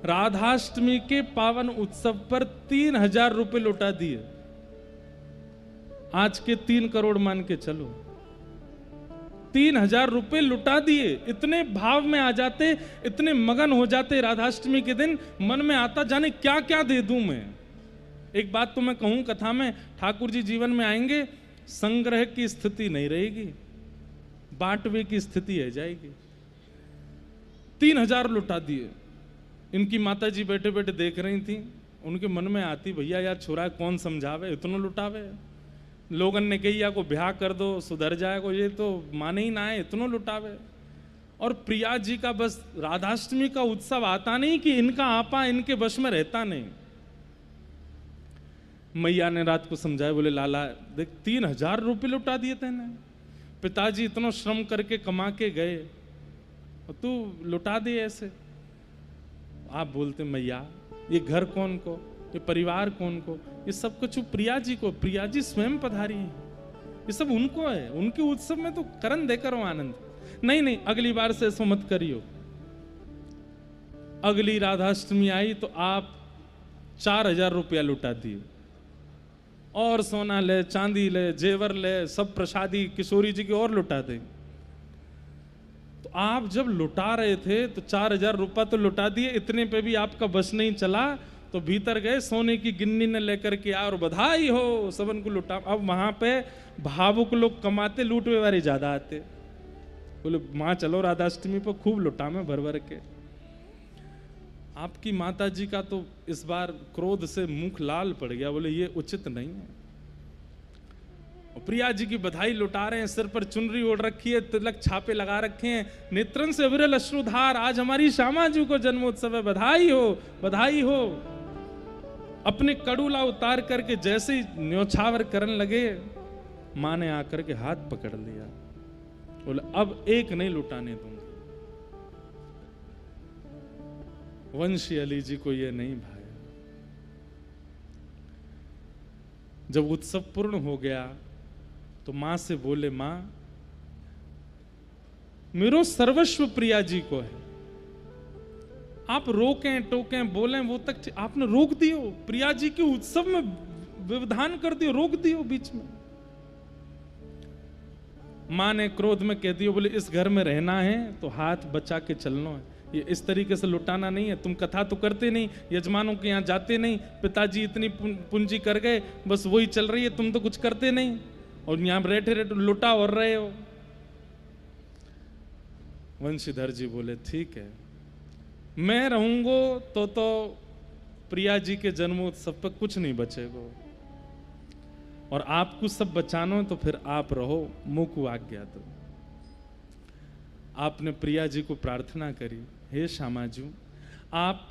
राधाष्टमी के पावन उत्सव पर 3000 रुपए लौटा दिए। आज के 3 करोड़ मान के चलो, 3000 रुपए लुटा दिए। इतने भाव में आ जाते, इतने मगन हो जाते। राधाष्टमी के दिन मन में आता, जाने क्या क्या दे दूं मैं। एक बात तो मैं कहूं कथा में, ठाकुर जी जीवन में आएंगे, संग्रह की स्थिति नहीं रहेगी, बांटवे की स्थिति है जाएगी। 3000 लुटा दिए। इनकी माता जी बैठे बैठे देख रही थी, उनके मन में आती, भैया यार छोरा कौन समझावे, इतना लुटावे। लोगन ने कही या को ब्याह कर दो सुधर जाएगा, ये तो माने ही ना है, इतना लुटावे। और प्रिया जी का बस राधाष्टमी का उत्सव आता नहीं कि इनका आपा इनके वश में रहता नहीं। मैया ने रात को समझाया, बोले लाला देख 3000 रुपये लुटा दिए तेने, पिताजी इतना श्रम करके कमा के गए और तू लुटा दे ऐसे। आप बोलते, मैया ये घर कौन को, ये परिवार कौन को, ये सब कुछ प्रिया जी को, प्रिया जी स्वयं पधारी है, ये सब उनको है, उनके उत्सव में तो करण देकर हो आनंद। नहीं नहीं, अगली बार से ऐसा मत करियो। अगली राधाष्टमी आई तो आप 4000 रुपया लुटा दिए, और सोना ले, चांदी ले, जेवर ले, सब प्रसादी किशोरी जी की और लुटा दे। तो आप जब लुटा रहे थे तो 4000 रुपया तो लुटा दिए, इतने पे भी आपका बस नहीं चला, तो भीतर गए, सोने की गिन्नी ने लेकर के आए और बधाई हो, सबन को लुटा। अब वहां पे भावुक लोग कमाते, लूटवे वाले ज्यादा आते। बोले माँ चलो राधाष्टमी पर खूब लुटा में भर भर के। आपकी माता जी का तो इस बार क्रोध से मुख लाल पड़ गया, बोले ये उचित नहीं है। और प्रिया जी की बधाई लुटा रहे हैं, सिर पर चुनरी ओढ़ रखी है, तिलक छापे लगा रखे हैं, नेत्रन से अविरल अश्रुधार, आज हमारी श्यामा जी को जन्मोत्सव है, बधाई हो बधाई हो। अपने कड़ूला उतार करके जैसे ही न्योछावर करने लगे, माँ ने आकर के हाथ पकड़ लिया, बोले अब एक नहीं लुटाने दूंगा। वंशी अली जी को यह नहीं भाया। जब उत्सव पूर्ण हो गया तो मां से बोले, मां मेरो सर्वस्व प्रिया जी को है, आप रोकें टोकें बोलें वो तक आपने रोक दियो, प्रिया जी के उत्सव में व्यवधान कर दियो, रोक दियो बीच में। मां ने क्रोध में कह दियो, बोले इस घर में रहना है तो हाथ बचा के चलना है, ये इस तरीके से लुटाना नहीं है। तुम कथा तो करते नहीं, यजमानों के यहाँ जाते नहीं, पिताजी इतनी पूंजी कर गए, बस वही चल रही है, तुम तो कुछ करते नहीं और यहाँ बैठे रहते लुटा और रहे हो। वंशीधर जी बोले ठीक है, मैं रहूंगो तो प्रिया जी के जन्मोत्सव पर कुछ नहीं बचेगा, और आपको सब बचाना तो फिर आप रहो, मुंह को आज्ञा दो। आपने प्रिया जी को प्रार्थना करी, हे श्यामा जी आप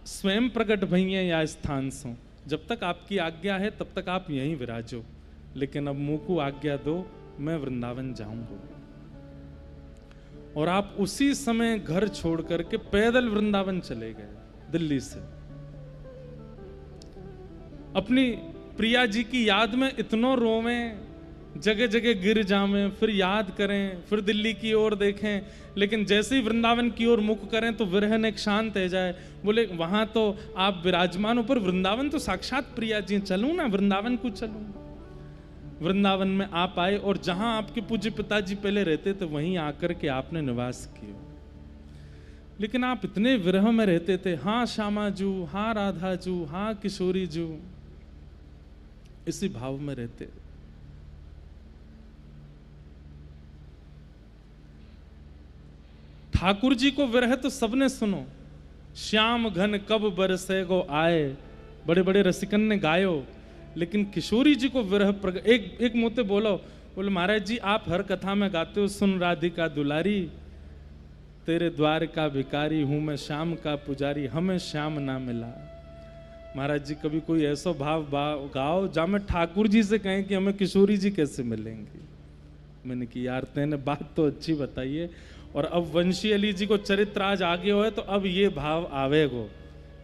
स्वयं प्रकट भइए या स्थान सो, जब तक आपकी आज्ञा है तब तक आप यहीं विराजो, लेकिन अब मुंह को आज्ञा दो, मैं वृंदावन जाऊंगा। और आप उसी समय घर छोड़ करके पैदल वृंदावन चले गए दिल्ली से। अपनी प्रिया जी की याद में इतनो रोवें, जगह जगह गिर जावें, फिर याद करें, फिर दिल्ली की ओर देखें, लेकिन जैसे ही वृंदावन की ओर मुख करें तो विरह एक शांत हो जाए। बोले वहां तो आप विराजमान हो, पर वृंदावन तो साक्षात प्रिया जी, चलूं ना वृंदावन को चलूं। वृंदावन में आप आए और जहां आपके पूज्य पिताजी पहले रहते थे वहीं आकर के आपने निवास किया। लेकिन आप इतने विरह में रहते थे, हाँ श्यामा जू, हाँ राधा जू, हाँ किशोरी जू, इसी भाव में रहते। ठाकुर जी को विरह तो सबने सुनो, श्याम घन कब बरसे गो आए, बड़े बड़े रसिकन ने गायो। लेकिन किशोरी जी को विरह एक मोते बोले महाराज जी आप हर कथा में गाते हो, सुन राधिका दुलारी, तेरे द्वार का भिकारी हूं मैं श्याम का पुजारी, हमें श्याम ना मिला। महाराज जी कभी कोई ऐसा भाव गाओ जहां में ठाकुर जी से कहें कि हमें किशोरी जी कैसे मिलेंगी। मैंने कि यार तेने बात तो अच्छी बताइए, और अब वंशी अली जी को चरित्र आज आगे हो तो अब ये भाव आवेगो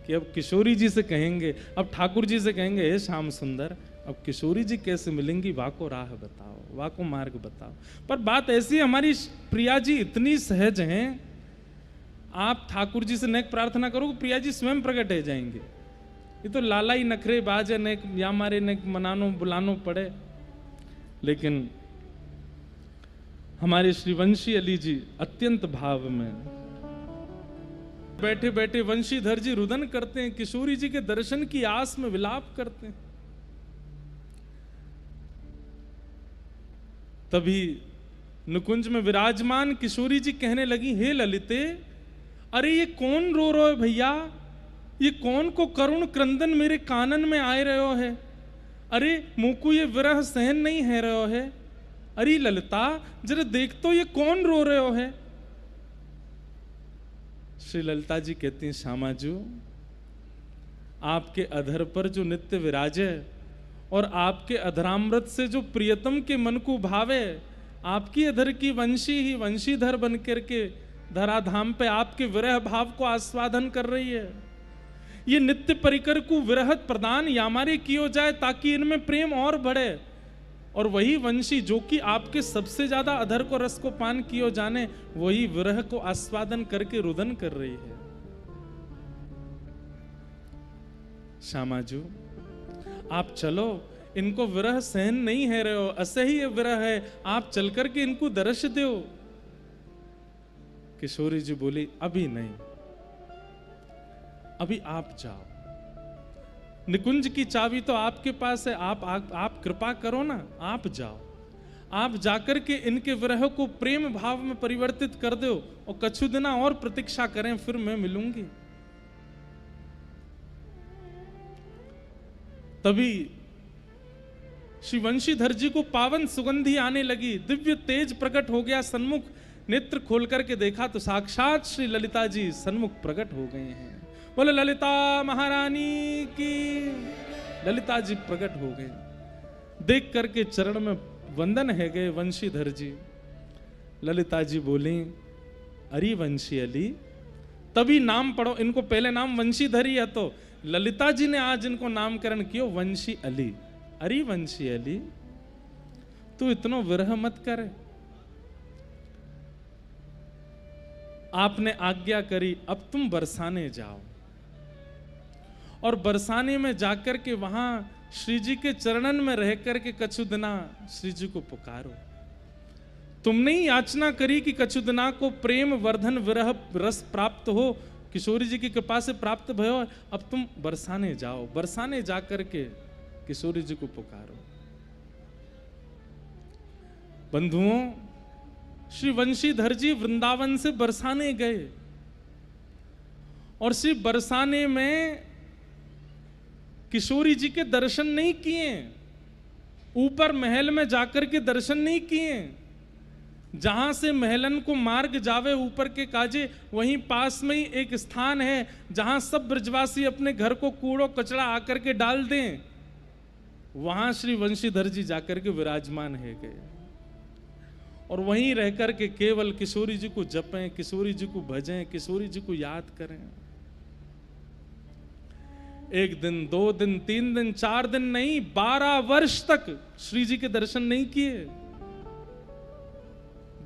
कि अब किशोरी जी से कहेंगे, अब ठाकुर जी से कहेंगे हे श्याम सुंदर, अब किशोरी जी कैसे मिलेंगी, वाको राह बताओ, वाको मार्ग बताओ। पर बात ऐसी, हमारी प्रिया जी इतनी सहज हैं, आप ठाकुर जी से नेक प्रार्थना करो, प्रिया जी स्वयं प्रकट हो जाएंगे। ये तो लाला ही नखरे बाज है, नेक या मारे नेक मनानो बुलानो पड़े। लेकिन हमारे श्री वंशी अली जी अत्यंत भाव में बैठे बैठे वंशीधर जी रुदन करते हैं, किशोरी जी के दर्शन की आस में विलाप करते हैं। तभी नुकुंज में विराजमान किशोरी जी कहने लगी, हे ललिते, अरे ये कौन रो रहा है भैया, ये कौन को करुण क्रंदन मेरे कानन में आए रहो है, अरे मुकु ये विरह सहन नहीं है रहो है, अरे ललिता जरा देख तो ये कौन रो रहे हो है। श्री ललिता जी कहती हैं, श्यामाजू आपके अधर पर जो नित्य विराजे और आपके अधरामृत से जो प्रियतम के मन को भावे, आपकी अधर की वंशी ही वंशीधर बन करके धराधाम पे आपके विरह भाव को आस्वादन कर रही है। ये नित्य परिकर को विरह प्रदान यामारे कियो जाए ताकि इनमें प्रेम और बढ़े, और वही वंशी जो कि आपके सबसे ज्यादा अधर को रस को पान कियो जाने, वही विरह को आस्वादन करके रुदन कर रही है। श्यामाजू आप चलो, इनको विरह सहन नहीं है रहे हो, असह्य ये विरह है, आप चल करके इनको दर्श दो। किशोरी जी बोली, अभी नहीं, अभी आप जाओ, निकुंज की चाबी तो आपके पास है, आप कृपा करो ना, आप जाओ, आप जाकर के इनके विरह को प्रेम भाव में परिवर्तित कर दो और कछु दिना और प्रतीक्षा करें, फिर मैं मिलूंगी। तभी श्री वंशीधर जी को पावन सुगंधी आने लगी, दिव्य तेज प्रकट हो गया सन्मुख। नेत्र खोल करके देखा तो साक्षात श्री ललिता जी सन्मुख प्रकट हो गए हैं। बोले ललिता महारानी की। ललिता जी प्रकट हो गए, देख करके चरण में वंदन है गए वंशीधर जी। ललिता जी बोली, अरे वंशी अली, तभी नाम पढ़ो, इनको पहले नाम वंशीधर ही है, तो ललिता जी ने आज इनको नामकरण किया वंशी अली। अरे वंशी अली, तू इतनो विरह मत करे, आपने आज्ञा करी, अब तुम बरसाने जाओ, और बरसाने में जाकर के वहां श्री जी के चरणन में रह करके कछु दिना श्री जी को पुकारो। तुमने ही याचना करी कि कछु दिना को प्रेम वर्धन विरह रस प्राप्त हो, किशोरी जी की कृपा से प्राप्त भयो, अब तुम बरसाने जाओ, बरसाने जाकर के किशोरी जी को पुकारो। बंधुओं, श्री वंशीधर जी वृंदावन से बरसाने गए, और श्री बरसाने में किशोरी जी के दर्शन नहीं किए, ऊपर महल में जाकर के दर्शन नहीं किए। जहां से महलन को मार्ग जावे ऊपर के काजे, वहीं पास में ही एक स्थान है जहां सब ब्रजवासी अपने घर को कूड़ो कचड़ा आकर के डाल दें, वहां श्री वंशीधर जी जाकर के विराजमान है गए। और वहीं रह कर के केवल किशोरी जी को जपें, किशोरी जी को भजें, किशोरी जी को याद करें। 1 दिन, 2 दिन, 3 दिन, 4 दिन नहीं, 12 वर्ष तक श्री जी के दर्शन नहीं किए।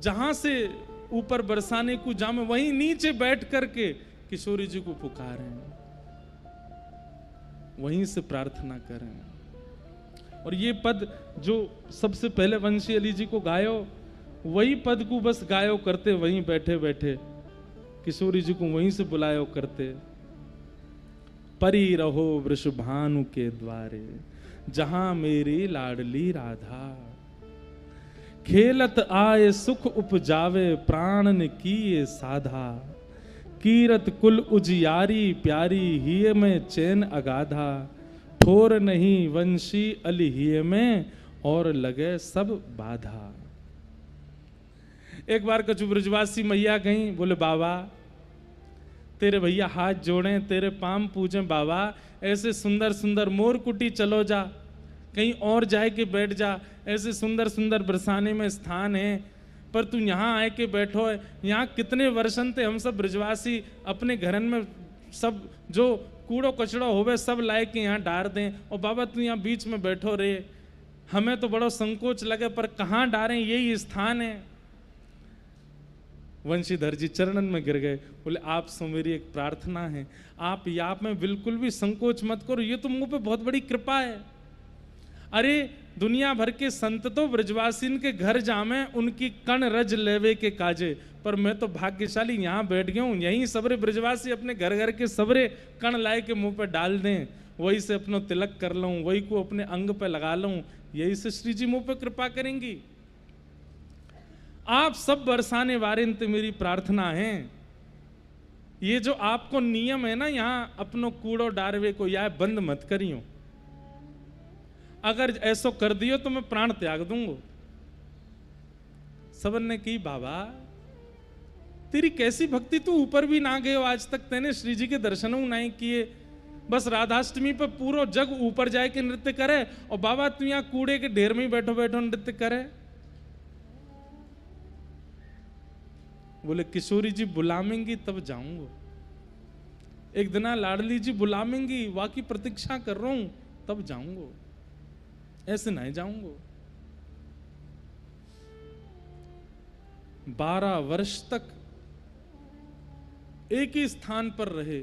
जहां से ऊपर बरसाने को जामे, वहीं नीचे बैठ करके किशोरी जी को पुकारें, वहीं से प्रार्थना करें। और ये पद जो सबसे पहले वंशी अली जी को गायो, वही पद को बस गायो करते, वहीं बैठे बैठे किशोरी जी को वहीं से बुलायो करते। परी रहो वृषभानु के द्वारे, जहां मेरी लाडली राधा, खेलत आए सुख उपजावे, प्राणन किए साधा, कीरत कुल उजियारी प्यारी, हिय में चैन अगाधा, ठोर नहीं वंशी अली हिय में, और लगे सब बाधा। एक बार कछु ब्रजवासी मैया गई, बोले बाबा तेरे भैया हाथ जोड़ें, तेरे पाम पूजें बाबा, ऐसे सुंदर सुंदर मोर कुटी चलो जा, कहीं और जाए के बैठ जा, ऐसे सुंदर सुंदर बरसाने में स्थान है, पर तू यहाँ आए के बैठो है। यहाँ कितने वर्षन थे हम सब ब्रजवासी अपने घरन में सब जो कूड़ो कचड़ो होवे सब लाए के यहाँ डार दें, और बाबा तू यहाँ बीच में बैठो रे, हमें तो बड़ा संकोच लगे, पर कहाँ डारें, यही स्थान है। वंशीधर जी चरणन में गिर गए, बोले आप सो मेरी एक प्रार्थना है, आप यहाँ में बिल्कुल भी संकोच मत करो, ये तो मुंह पे बहुत बड़ी कृपा है। अरे दुनिया भर के संत तो ब्रजवासीन के घर जामे, उनकी कण रज लेवे के काजे, पर मैं तो भाग्यशाली यहाँ बैठ गया हूँ, यहीं सबरे ब्रजवासी अपने घर घर के सबरे कण लाए के मुंह पे डाल दें, वही से अपना तिलक कर लूँ, वही को अपने अंग पे लगा लूँ, यही से श्री जी मुंह पे कृपा करेंगी। आप सब बरसाने वारिंत मेरी प्रार्थना है। ये जो आपको नियम है ना, यहाँ अपनो कूड़ो डारवे को या बंद मत करियो, अगर ऐसो कर दियो तो मैं प्राण त्याग दूंगा। सबन ने की बाबा तेरी कैसी भक्ति, तू ऊपर भी ना गए हो आज तक, तेने श्री जी के दर्शनों नहीं किए, बस राधाष्टमी पे पूरा जग ऊपर जाए के नृत्य करे, और बाबा तू यहाँ कूड़े के ढेर में ही बैठो बैठो नृत्य करे। बोले किशोरी जी बुलावेंगी तब जाऊंगा, एक दिन लाडली जी बुलावेंगी, वाकी प्रतीक्षा कर रहा हूं तब जाऊंगा, ऐसे नहीं जाऊंगा। 12 वर्ष तक एक ही स्थान पर रहे,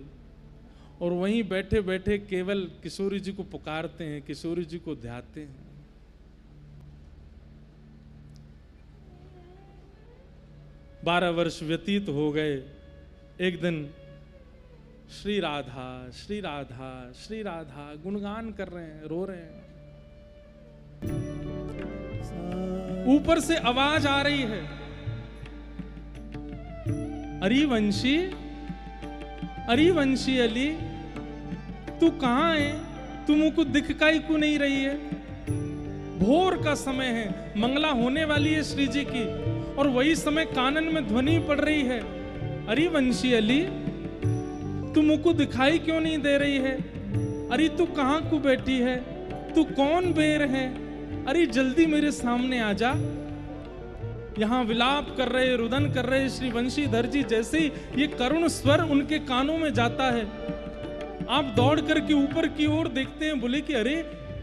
और वहीं बैठे बैठे केवल किशोरी जी को पुकारते हैं, किशोरी जी को ध्याते हैं। बारह वर्ष व्यतीत हो गए। एक दिन श्री राधा श्री राधा श्री राधा गुणगान कर रहे हैं, रो रहे हैं। ऊपर से आवाज आ रही है, अरे वंशी अली तू कहां है, तुमको दिखकाई क्यों नहीं रही है? भोर का समय है, मंगला होने वाली है श्री जी की, और वही समय कानन में ध्वनि पड़ रही है, अरे वंशी अली तुमको दिखाई क्यों नहीं दे रही है? अरे तू कहां को बैठी है, तू कौन बेर है? अरे जल्दी मेरे सामने आ जा। यहां विलाप कर रहे, रुदन कर रहे श्री वंशीधर जी। जैसे ही ये करुण स्वर उनके कानों में जाता है, आप दौड़ करके ऊपर की ओर देखते हैं, बोले कि अरे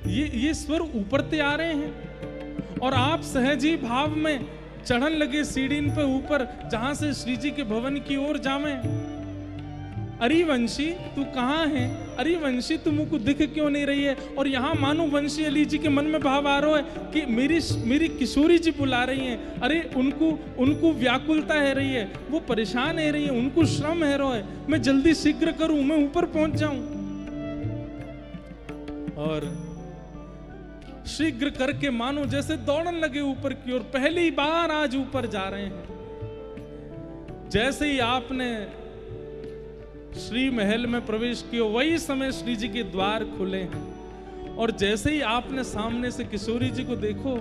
ये स्वर ऊपर से आ रहे हैं, और आप सहजी भाव में चढ़न लगे सीढ़ी पे ऊपर, जहां से श्री जी के भवन की ओर जावे। अरे वंशी तू कहां है? अरे वंशी तुमको दिख क्यों नहीं रही है? और यहाँ मानो वंशी अली जी के मन में भाव आ रहा है कि मेरी किशोरी जी बुला रही हैं। अरे उनको व्याकुलता है रही है, वो परेशान है रही है, उनको श्रम है रहा है, मैं जल्दी शीघ्र करूं, मैं ऊपर पहुंच जाऊं। और शीघ्र करके मानो जैसे दौड़न लगे ऊपर की ओर, पहली बार आज ऊपर जा रहे हैं। जैसे ही आपने श्री महल में प्रवेश किया, वही समय श्री जी के द्वार खुले हैं, और जैसे ही आपने सामने से किशोरी जी को देखो,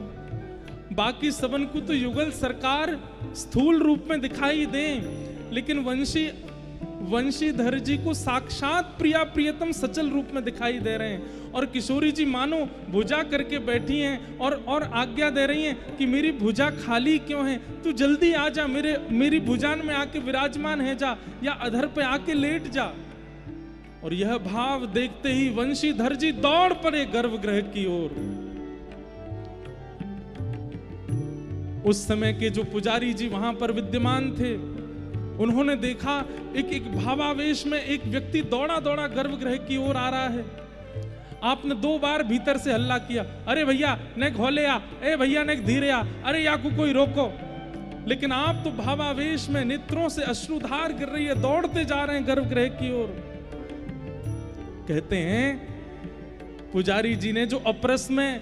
बाकी सबन को तो युगल सरकार स्थूल रूप में दिखाई दे, लेकिन वंशी वंशीधर जी को साक्षात प्रिया प्रियतम सचल रूप में दिखाई दे रहे हैं और किशोरी जी मानो भुजा करके बैठी हैं और आज्ञा दे रही हैं कि मेरी भुजा खाली क्यों है, तू जल्दी आ जा, मेरी भुजान में आके विराजमान है जा, या अधर पे आके लेट जा। और यह भाव देखते ही वंशीधर जी दौड़ पड़े गर्भगृह की ओर। उस समय के जो पुजारी जी वहां पर विद्यमान थे, उन्होंने देखा एक भावावेश में एक व्यक्ति दौड़ा दौड़ा गर्भगृह की ओर आ रहा है। आपने 2 बार भीतर से हल्ला किया, अरे भैया ने घोले आ, ए भैया ने धीरे आ, अरे या को कोई रोको। लेकिन आप तो भावावेश में नेत्रों से अश्रुधार गिर रही है, दौड़ते जा रहे हैं गर्भगृह की ओर। कहते हैं पुजारी जी ने जो अपरस में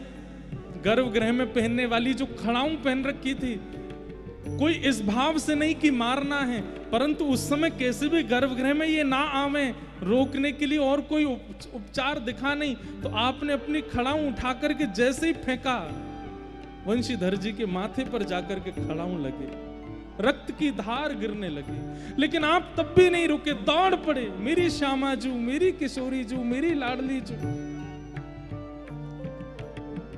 गर्भगृह में पहनने वाली जो खड़ाऊं पहन रखी थी, कोई इस भाव से नहीं कि मारना है, परंतु उस समय कैसे भी गर्भगृह में ये ना आवे, रोकने के लिए और कोई उपचार दिखा नहीं, तो आपने अपनी खड़ाऊं उठा करके जैसे ही फेंका, वंशीधर जी के माथे पर जाकर के खड़ाऊं लगे, रक्त की धार गिरने लगी। लेकिन आप तब भी नहीं रुके, दौड़ पड़े, मेरी श्यामा जू, मेरी किशोरी जू, मेरी लाडली जू।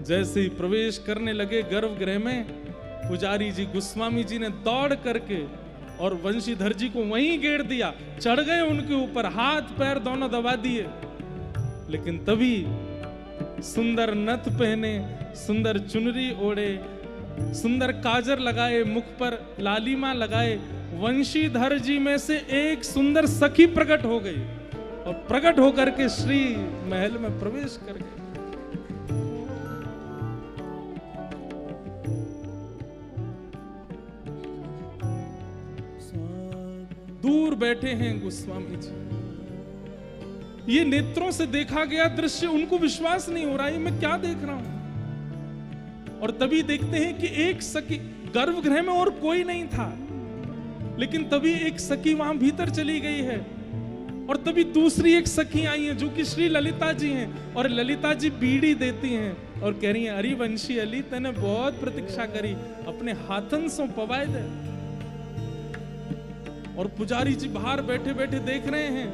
जैसे ही प्रवेश करने लगे गर्भगृह में, पुजारी जी गोस्वामी जी ने दौड़ करके और वंशीधर जी को वहीं घेर दिया, चढ़ गए उनके ऊपर, हाथ पैर दोनों दबा दिए। लेकिन तभी सुंदर नथ पहने, सुंदर चुनरी ओढ़े, सुंदर काजर लगाए, मुख पर लालिमा लगाए, वंशीधर जी में से एक सुंदर सखी प्रकट हो गई और प्रकट होकर के श्री महल में प्रवेश कर गई। दूर बैठे हैं गोस्वामी जी, ये नेत्रों से देखा गया दृश्य उनको विश्वास नहीं हो रहा है, मैं क्या देख रहा हूं। और तभी देखते हैं कि एक सखी, गर्भगृह में और कोई नहीं था, लेकिन तभी एक सखी वहां भीतर चली गई है और तभी दूसरी एक सखी आई है जो कि श्री ललिता जी हैं। और ललिता जी बीड़ी देती हैं और कह रही हैं, अरे वंशी अली तने बहुत प्रतीक्षा करी, अपने हाथन सो पवाए दे। और पुजारी जी बाहर बैठे बैठे देख रहे हैं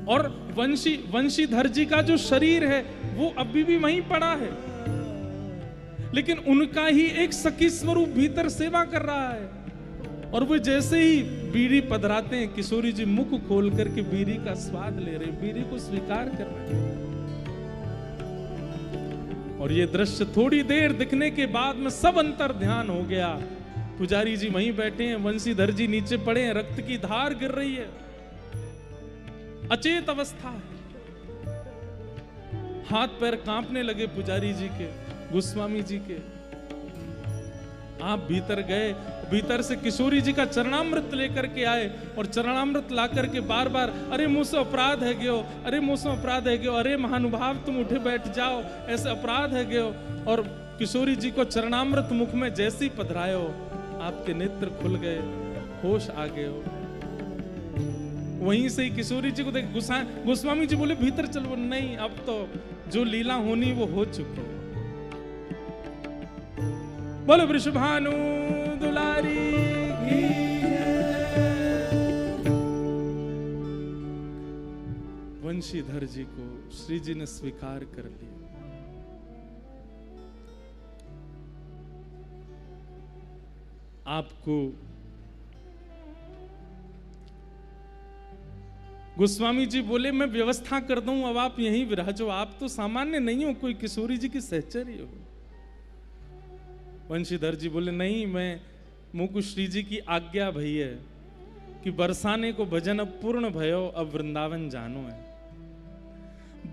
और वंशीधर जी का जो शरीर है वो अभी भी वहीं पड़ा है, लेकिन उनका ही एक सखी स्वरूप भीतर सेवा कर रहा है। और वो जैसे ही बीड़ी पधराते हैं, किशोरी जी मुख खोल करके बीड़ी का स्वाद ले रहे, बीड़ी को स्वीकार कर रहे हैं। और ये दृश्य थोड़ी देर दिखने के बाद में सब अंतर ध्यान हो गया। पुजारी जी वहीं बैठे हैं, वंशीधर जी नीचे पड़े हैं, रक्त की धार गिर रही है, अचेत अवस्था है, हाथ पैर कांपने लगे पुजारी जी के, गोस्वामी जी के। आप भीतर गए, भीतर से किशोरी जी का चरणामृत लेकर के आए और चरणामृत ला करके बार बार, अरे मुझसे अपराध है गयो, अरे मुझसे अपराध है गयो, अरे महानुभाव तुम उठे बैठ जाओ, ऐसे अपराध है गयो। और किशोरी जी को चरणामृत मुख में जैसे ही पधराए हो, आपके नेत्र खुल गए, होश आ गए हो। वहीं से ही किशोरी जी को देख गोस्वामी जी बोले भीतर चलो, नहीं अब तो जो लीला होनी वो हो चुकी। बोलो वृषभानु दुलारी की वंशीधर जी को श्री जी ने स्वीकार कर लिया। आपको गोस्वामी जी बोले मैं व्यवस्था कर दूं, अब आप यहीं विराजो, आप तो सामान्य नहीं हो, कोई किशोरी जी की सहचर्य हो। वंशीधर जी बोले नहीं, मैं मुझको श्री जी की आज्ञा भई है कि बरसाने को भजन अब पूर्ण भयो, अब वृंदावन जानो है।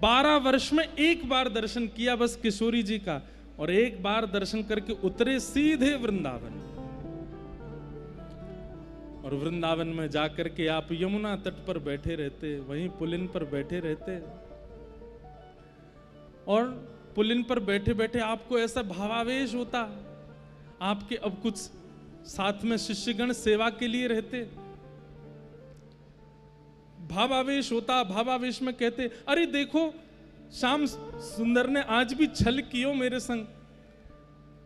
12 वर्ष में एक बार दर्शन किया बस किशोरी जी का, और एक बार दर्शन करके उतरे सीधे वृंदावन। और वृंदावन में जाकर के आप यमुना तट पर बैठे रहते, वहीं पुलिन पर बैठे रहते, और पुलिन पर बैठे बैठे आपको ऐसा भावावेश होता, आपके अब कुछ साथ में शिष्यगण सेवा के लिए रहते, भावावेश होता। भावावेश में कहते, अरे देखो श्याम सुंदर ने आज भी छल कियो मेरे संग,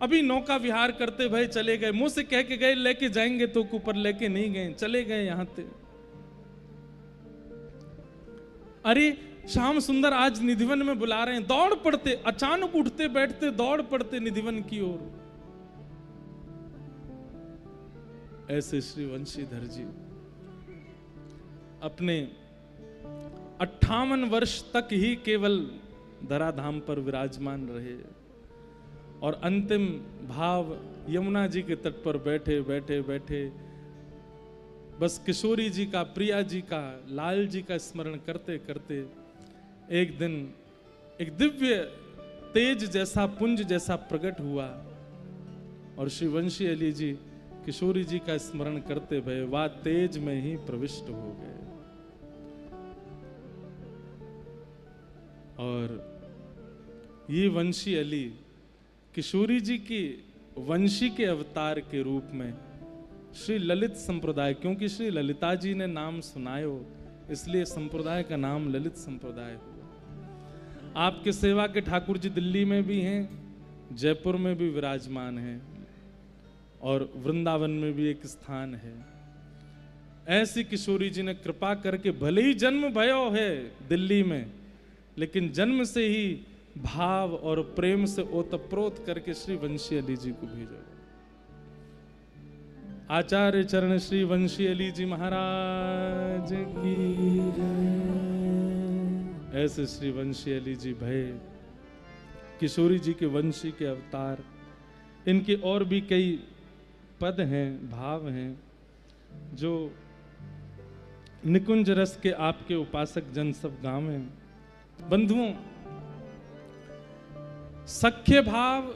अभी नौका विहार करते भाई चले गए, मुंह से कह के गए लेके जाएंगे तो ऊपर, लेके नहीं गए, चले गए यहां से। अरे श्याम सुंदर आज निधिवन में बुला रहे हैं, दौड़ पड़ते, अचानक उठते बैठते दौड़ पड़ते निधिवन की ओर। ऐसे श्री वंशीधर जी अपने 58 वर्ष तक ही केवल धराधाम पर विराजमान रहे और अंतिम भाव यमुना जी के तट पर बैठे बैठे बैठे बस किशोरी जी का, प्रिया जी का, लाल जी का स्मरण करते करते एक दिन एक दिव्य तेज जैसा, पुंज जैसा प्रकट हुआ और श्री वंशी अली जी किशोरी जी का स्मरण करते भये वह तेज में ही प्रविष्ट हो गए। और ये वंशी अली किशोरी जी की वंशी के अवतार के रूप में श्री ललित संप्रदाय, क्योंकि श्री ललिता जी ने नाम सुनायो इसलिए संप्रदाय का नाम ललित संप्रदाय हुआ। आपके सेवा के ठाकुर जी दिल्ली में भी हैं, जयपुर में भी विराजमान हैं और वृंदावन में भी एक स्थान है। ऐसी किशोरी जी ने कृपा करके, भले ही जन्म भयो है दिल्ली में, लेकिन जन्म से ही भाव और प्रेम से ओतप्रोत करके श्री वंशी अली जी को भेजा। आचार्य चरण श्री वंशी अली जी महाराज की जय। ऐसे श्री वंशी अली जी भय किशोरी जी के वंशी के अवतार। इनके और भी कई पद हैं, भाव हैं जो निकुंज रस के आपके उपासक जन सब गावें। बंधुओं, सख्य भाव,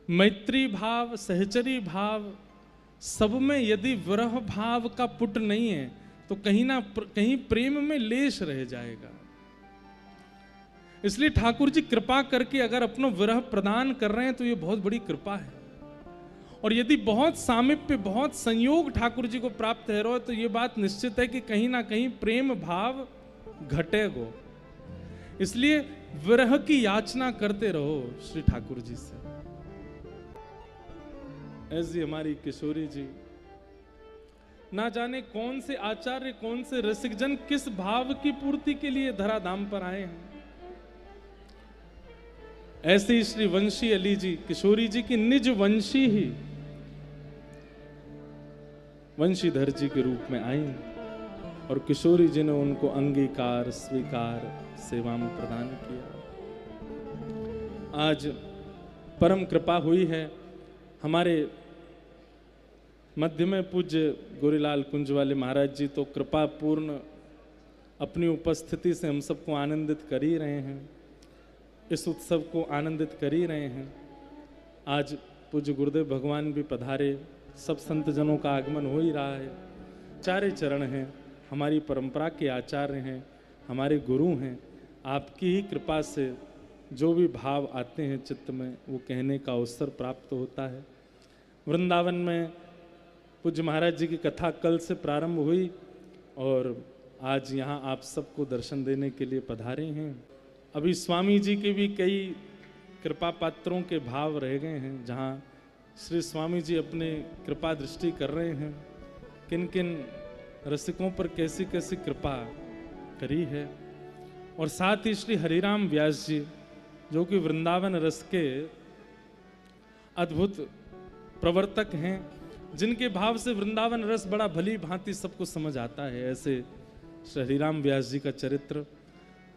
मैत्री भाव, सहचरी भाव, सब में यदि विरह भाव का पुट नहीं है तो कहीं ना कहीं प्रेम में लेश रह जाएगा। इसलिए ठाकुर जी कृपा करके अगर अपना विरह प्रदान कर रहे हैं तो ये बहुत बड़ी कृपा है। और यदि बहुत सामिप्य, बहुत संयोग ठाकुर जी को प्राप्त है रहो तो ये बात निश्चित है कि कहीं ना कहीं प्रेम भाव घटेगा। इसलिए विरह की याचना करते रहो श्री ठाकुर जी से। ऐसी हमारी किशोरी जी, ना जाने कौन से आचार्य, कौन से रसिकजन किस भाव की पूर्ति के लिए धराधाम पर आए हैं। ऐसे ही श्री वंशी अली जी किशोरी जी की निज वंशी ही वंशीधर जी के रूप में आई और किशोरी जी ने उनको अंगीकार, स्वीकार, सेवा में प्रदान किया। आज परम कृपा हुई है, हमारे मध्य में पूज्य गोरीलाल कुंज वाले महाराज जी तो कृपा पूर्ण अपनी उपस्थिति से हम सबको आनंदित कर ही रहे हैं, इस उत्सव को आनंदित कर ही रहे हैं। आज पूज्य गुरुदेव भगवान भी पधारे, सब संत जनों का आगमन हो ही रहा है। आचार्य चरण हैं, हमारी परंपरा के आचार्य हैं, हमारे गुरु हैं। आपकी ही कृपा से जो भी भाव आते हैं चित्त में वो कहने का अवसर प्राप्त होता है। वृंदावन में पूज्य महाराज जी की कथा कल से प्रारंभ हुई और आज यहाँ आप सबको दर्शन देने के लिए पधारे हैं। अभी स्वामी जी के भी कई कृपा पात्रों के भाव रह गए हैं, जहाँ श्री स्वामी जी अपने कृपा दृष्टि कर रहे हैं, किन किन रसिकों पर कैसी कैसी कृपा करी है। और साथ ही श्री हरिराम व्यास जी जो कि वृंदावन रस के अद्भुत प्रवर्तक हैं, जिनके भाव से वृंदावन रस बड़ा भली भांति सबको समझ आता है। ऐसे श्री हरिराम व्यास जी का चरित्र,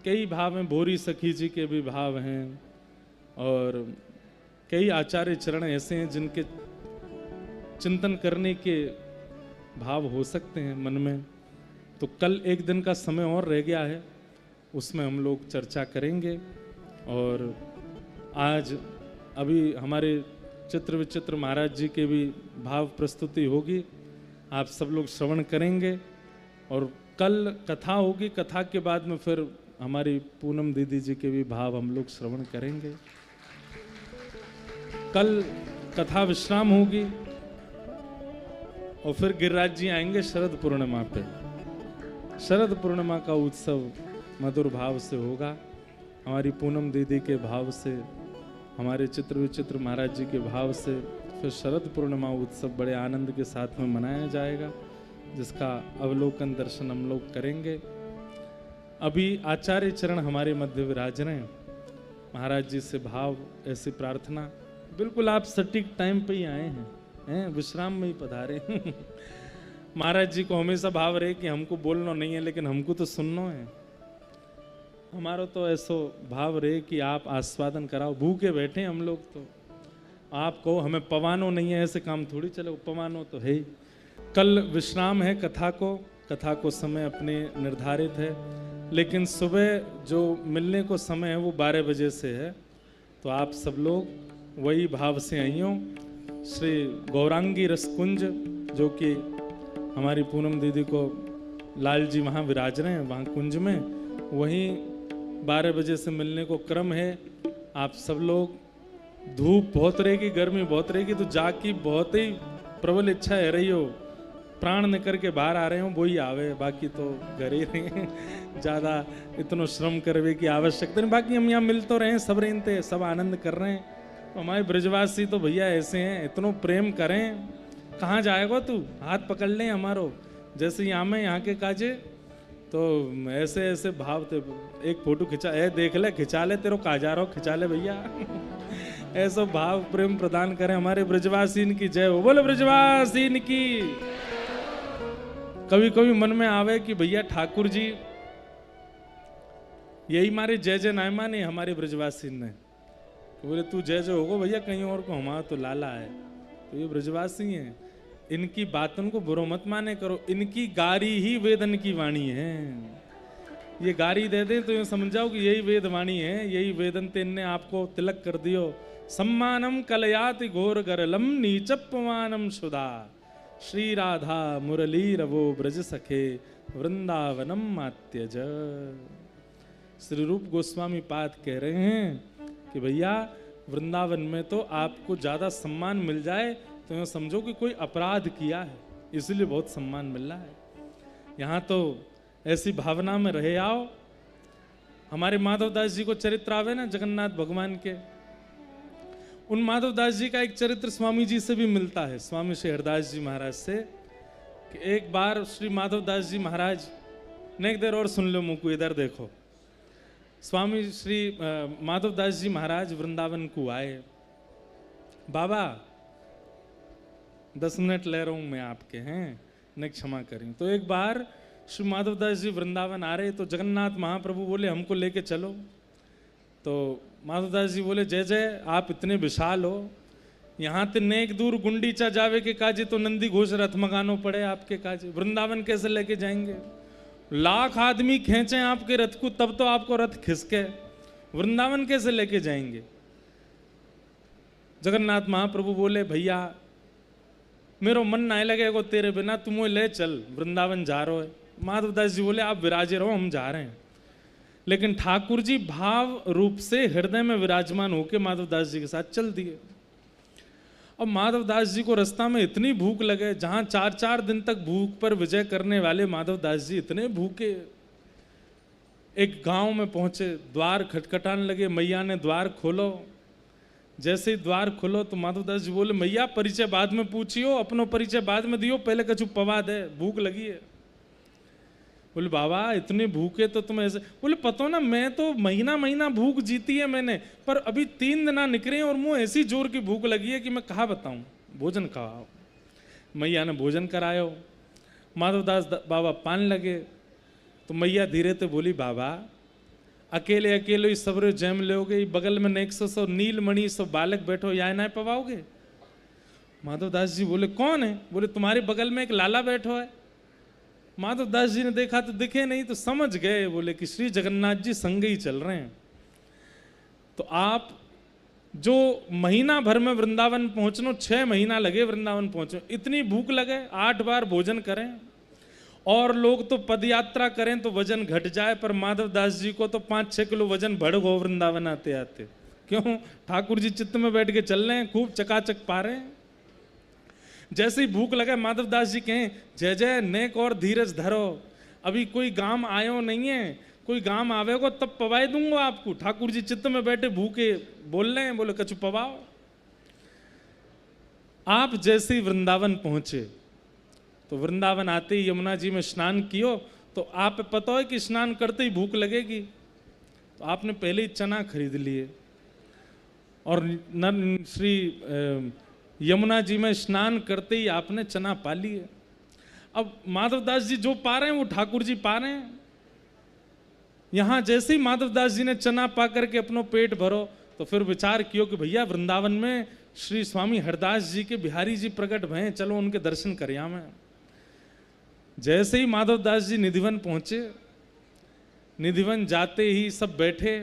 कई भाव हैं, भोरी सखी जी के भी भाव हैं और कई आचार्य चरण ऐसे हैं जिनके चिंतन करने के भाव हो सकते हैं मन में। तो कल एक दिन का समय और रह गया है, उसमें हम लोग चर्चा करेंगे। और आज अभी हमारे चित्र विचित्र महाराज जी के भी भाव प्रस्तुति होगी, आप सब लोग श्रवण करेंगे और कल कथा होगी। कथा के बाद में फिर हमारी पूनम दीदी जी के भी भाव हम लोग श्रवण करेंगे। कल कथा विश्राम होगी और फिर गिरिराज जी आएंगे शरद पूर्णिमा पे। शरद पूर्णिमा का उत्सव मधुर भाव से होगा, हमारी पूनम दीदी के भाव से, हमारे चित्र विचित्र महाराज जी के भाव से फिर शरद पूर्णिमा उत्सव बड़े आनंद के साथ में मनाया जाएगा, जिसका अवलोकन दर्शन हम लोग करेंगे। अभी आचार्य चरण हमारे मध्य विराज रहे हैं। महाराज जी से भाव, ऐसी प्रार्थना, बिल्कुल आप सटीक टाइम पे ही आए हैं, विश्राम में ही पधारे। महाराज जी को हमेशा भाव रहे कि हमको बोलना नहीं है लेकिन हमको तो सुनना है। हमारा तो ऐसो भाव रहे कि आप आस्वादन कराओ, भूखे बैठे हम लोग, तो आप कहो हमें पवानो नहीं है, ऐसे काम थोड़ी चले, पवानो तो है ही। कल विश्राम है कथा को समय अपने निर्धारित है, लेकिन सुबह जो मिलने को समय है वो 12 बजे से है, तो आप सब लोग वही भाव से आइयो। श्री गौरांगी रसकुंज, जो कि हमारी पूनम दीदी को लाल जी वहाँ विराज रहे हैं, वहाँ कुंज में, वहीं 12 बजे से मिलने को क्रम है। आप सब लोग, धूप बहुत रहेगी, गर्मी बहुत रहेगी, तो जाकी बहुत ही प्रबल इच्छा है रही हो, प्राण निकल के बाहर आ रहे हो वही आवे, बाकी तो घर ही रहे। ज़्यादा इतना श्रम करवे की आवश्यकता नहीं, बाकी हम यहाँ मिल तो रहे हैं, सब रहते, सब आनंद कर रहे हैं। तो हमारे ब्रजवासी तो भैया ऐसे हैं, इतना प्रेम करें, कहाँ जाएगा तू, हाथ पकड़ लें हमारो, जैसे यहाँ में यहाँ के काजे, तो ऐसे ऐसे भाव थे। एक फोटो खिंचा, देख ले, खिंचा ले, तेरो काजा रहो, खिंचा ले भैया। ऐसा भाव प्रेम प्रदान करें हमारे ब्रजवासीन की जय हो, बोलो ब्रजवासीन की। कभी कभी मन में आवे कि भैया ठाकुर जी यही मारे जय जय नाय माने हमारे ब्रजवासी ने, तो बोले तू जय जय होगो भैया, कहीं और को, हमारा तो लाला है, तो ये ब्रजवासी हैं, इनकी बातों को बुरो मत माने करो, इनकी गारी ही वेदन की वाणी है। ये गारी दे दे तो ये समझाओ कि यही वेद वाणी है, यही वेदन ते इनने आपको तिलक कर दियो। सम्मानम कलयाति घोर गरलम नीचपमानम सुधा, श्री राधा मुरली रवो ब्रज सखे वृंदावनम मात्यज। श्री रूप गोस्वामी पाद कह रहे हैं कि भैया वृंदावन में तो आपको ज्यादा सम्मान मिल जाए तो यह समझो कि कोई अपराध किया है, इसलिए बहुत सम्मान मिल रहा है। यहाँ तो ऐसी भावना में रहे आओ। हमारे माधवदास जी को चरित्र आवे ना जगन्नाथ भगवान के, उन माधवदास जी का एक चरित्र स्वामी जी से भी मिलता है, स्वामी श्री हरदास जी महाराज से, कि एक बार श्री माधवदास जी महाराज ने, एक देर और सुन लो मुझको, इधर देखो, स्वामी श्री माधवदास जी महाराज वृंदावन को आए। बाबा 10 मिनट ले रहा हूं मैं आपके, हैं ने क्षमा करें। तो एक बार श्री माधवदास जी वृंदावन आ रहे, तो जगन्नाथ महाप्रभु बोले हमको लेके चलो। तो माधवदास जी बोले जय जय, आप इतने विशाल हो, यहाँ ते नेक दूर गुंडीचा जावे के काजे तो नंदी घोष रथ मंगानो पड़े आपके काजे, वृंदावन कैसे लेके जाएंगे? लाख आदमी खींचे आपके रथ को तब तो आपको रथ खिसके, वृंदावन कैसे लेके जाएंगे? जगन्नाथ महाप्रभु बोले भैया मेरो मन नहीं लगेगा तेरे बिना, तुम वो ले चल, वृंदावन जा रहे हो। माधवदास जी बोले आप विराजे रहो, हम जा रहे हैं। लेकिन ठाकुर जी भाव रूप से हृदय में विराजमान होकर माधवदास जी के साथ चल दिए। अब माधवदास जी को रास्ता में इतनी भूख लगे, जहां 4-4 दिन तक भूख पर विजय करने वाले माधवदास जी इतने भूखे। एक गांव में पहुंचे, द्वार खटखटाने लगे, मैया ने द्वार खोलो। जैसे ही द्वार खोलो तो माधवदास जी बोले मैया परिचय बाद में पूछियो, अपनो परिचय बाद में दियो, पहले कछु पवा दे, भूख लगी है। बोले बाबा इतने भूखे तो तुम ऐसे, बोले पता ना मैं तो महीना महीना भूख जीती है मैंने, पर अभी 3 दिन निकले और मुँह ऐसी जोर की भूख लगी है कि मैं कहाँ बताऊँ, भोजन खाओ। मैया ने भोजन करायो। माधवदास बाबा पान लगे तो मैया धीरे से बोली बाबा अकेले अकेले सबरे जैम लोगे, बगल में नेक सो नीलमणि सो बालक बैठो, या ना पवाओगे? माधवदास जी बोले कौन है? बोले तुम्हारे बगल में एक लाला बैठो है। माधवदास जी ने देखा तो दिखे नहीं, तो समझ गए, बोले कि श्री जगन्नाथ जी संग ही चल रहे हैं। तो आप जो महीना भर में वृंदावन पहुंचनो, 6 महीना लगे वृंदावन पहुंचो, इतनी भूख लगे 8 बार भोजन करें, और लोग तो पद यात्रा करें तो वजन घट जाए, पर माधवदास जी को तो 5-6 किलो वजन बढ़ गो वृंदावन आते आते। क्यों? ठाकुर जी चित्त में बैठ के चल रहे हैं, खूब चकाचक पा रहे हैं। जैसे ही भूख लगे माधवदास जी कहें जय जय नेक और धीरज धरो, अभी कोई गांव आयो नहीं है, कोई गांव आवेगो तब पवाए दूंगा आपको। ठाकुर जी चित्त में बैठे भूखे बोल रहे हैं, बोले कछु पवाओ। आप जैसे ही वृंदावन पहुंचे तो वृंदावन आते ही यमुना जी में स्नान कियो तो आप पता है कि स्नान करते ही भूख लगेगी, तो आपने पहले ही चना खरीद लिए और श्री यमुना जी में स्नान करते ही आपने चना पा लिए। अब माधवदास जी जो पा रहे हैं वो ठाकुर जी पा रहे हैं। यहां जैसे ही माधवदास जी ने चना पा करके अपनो पेट भरो, तो फिर विचार कियो कि भैया वृंदावन में श्री स्वामी हरदास जी के बिहारी जी प्रकट भये, चलो उनके दर्शन करिया में। जैसे ही माधवदास जी निधिवन पहुंचे, निधिवन जाते ही सब बैठे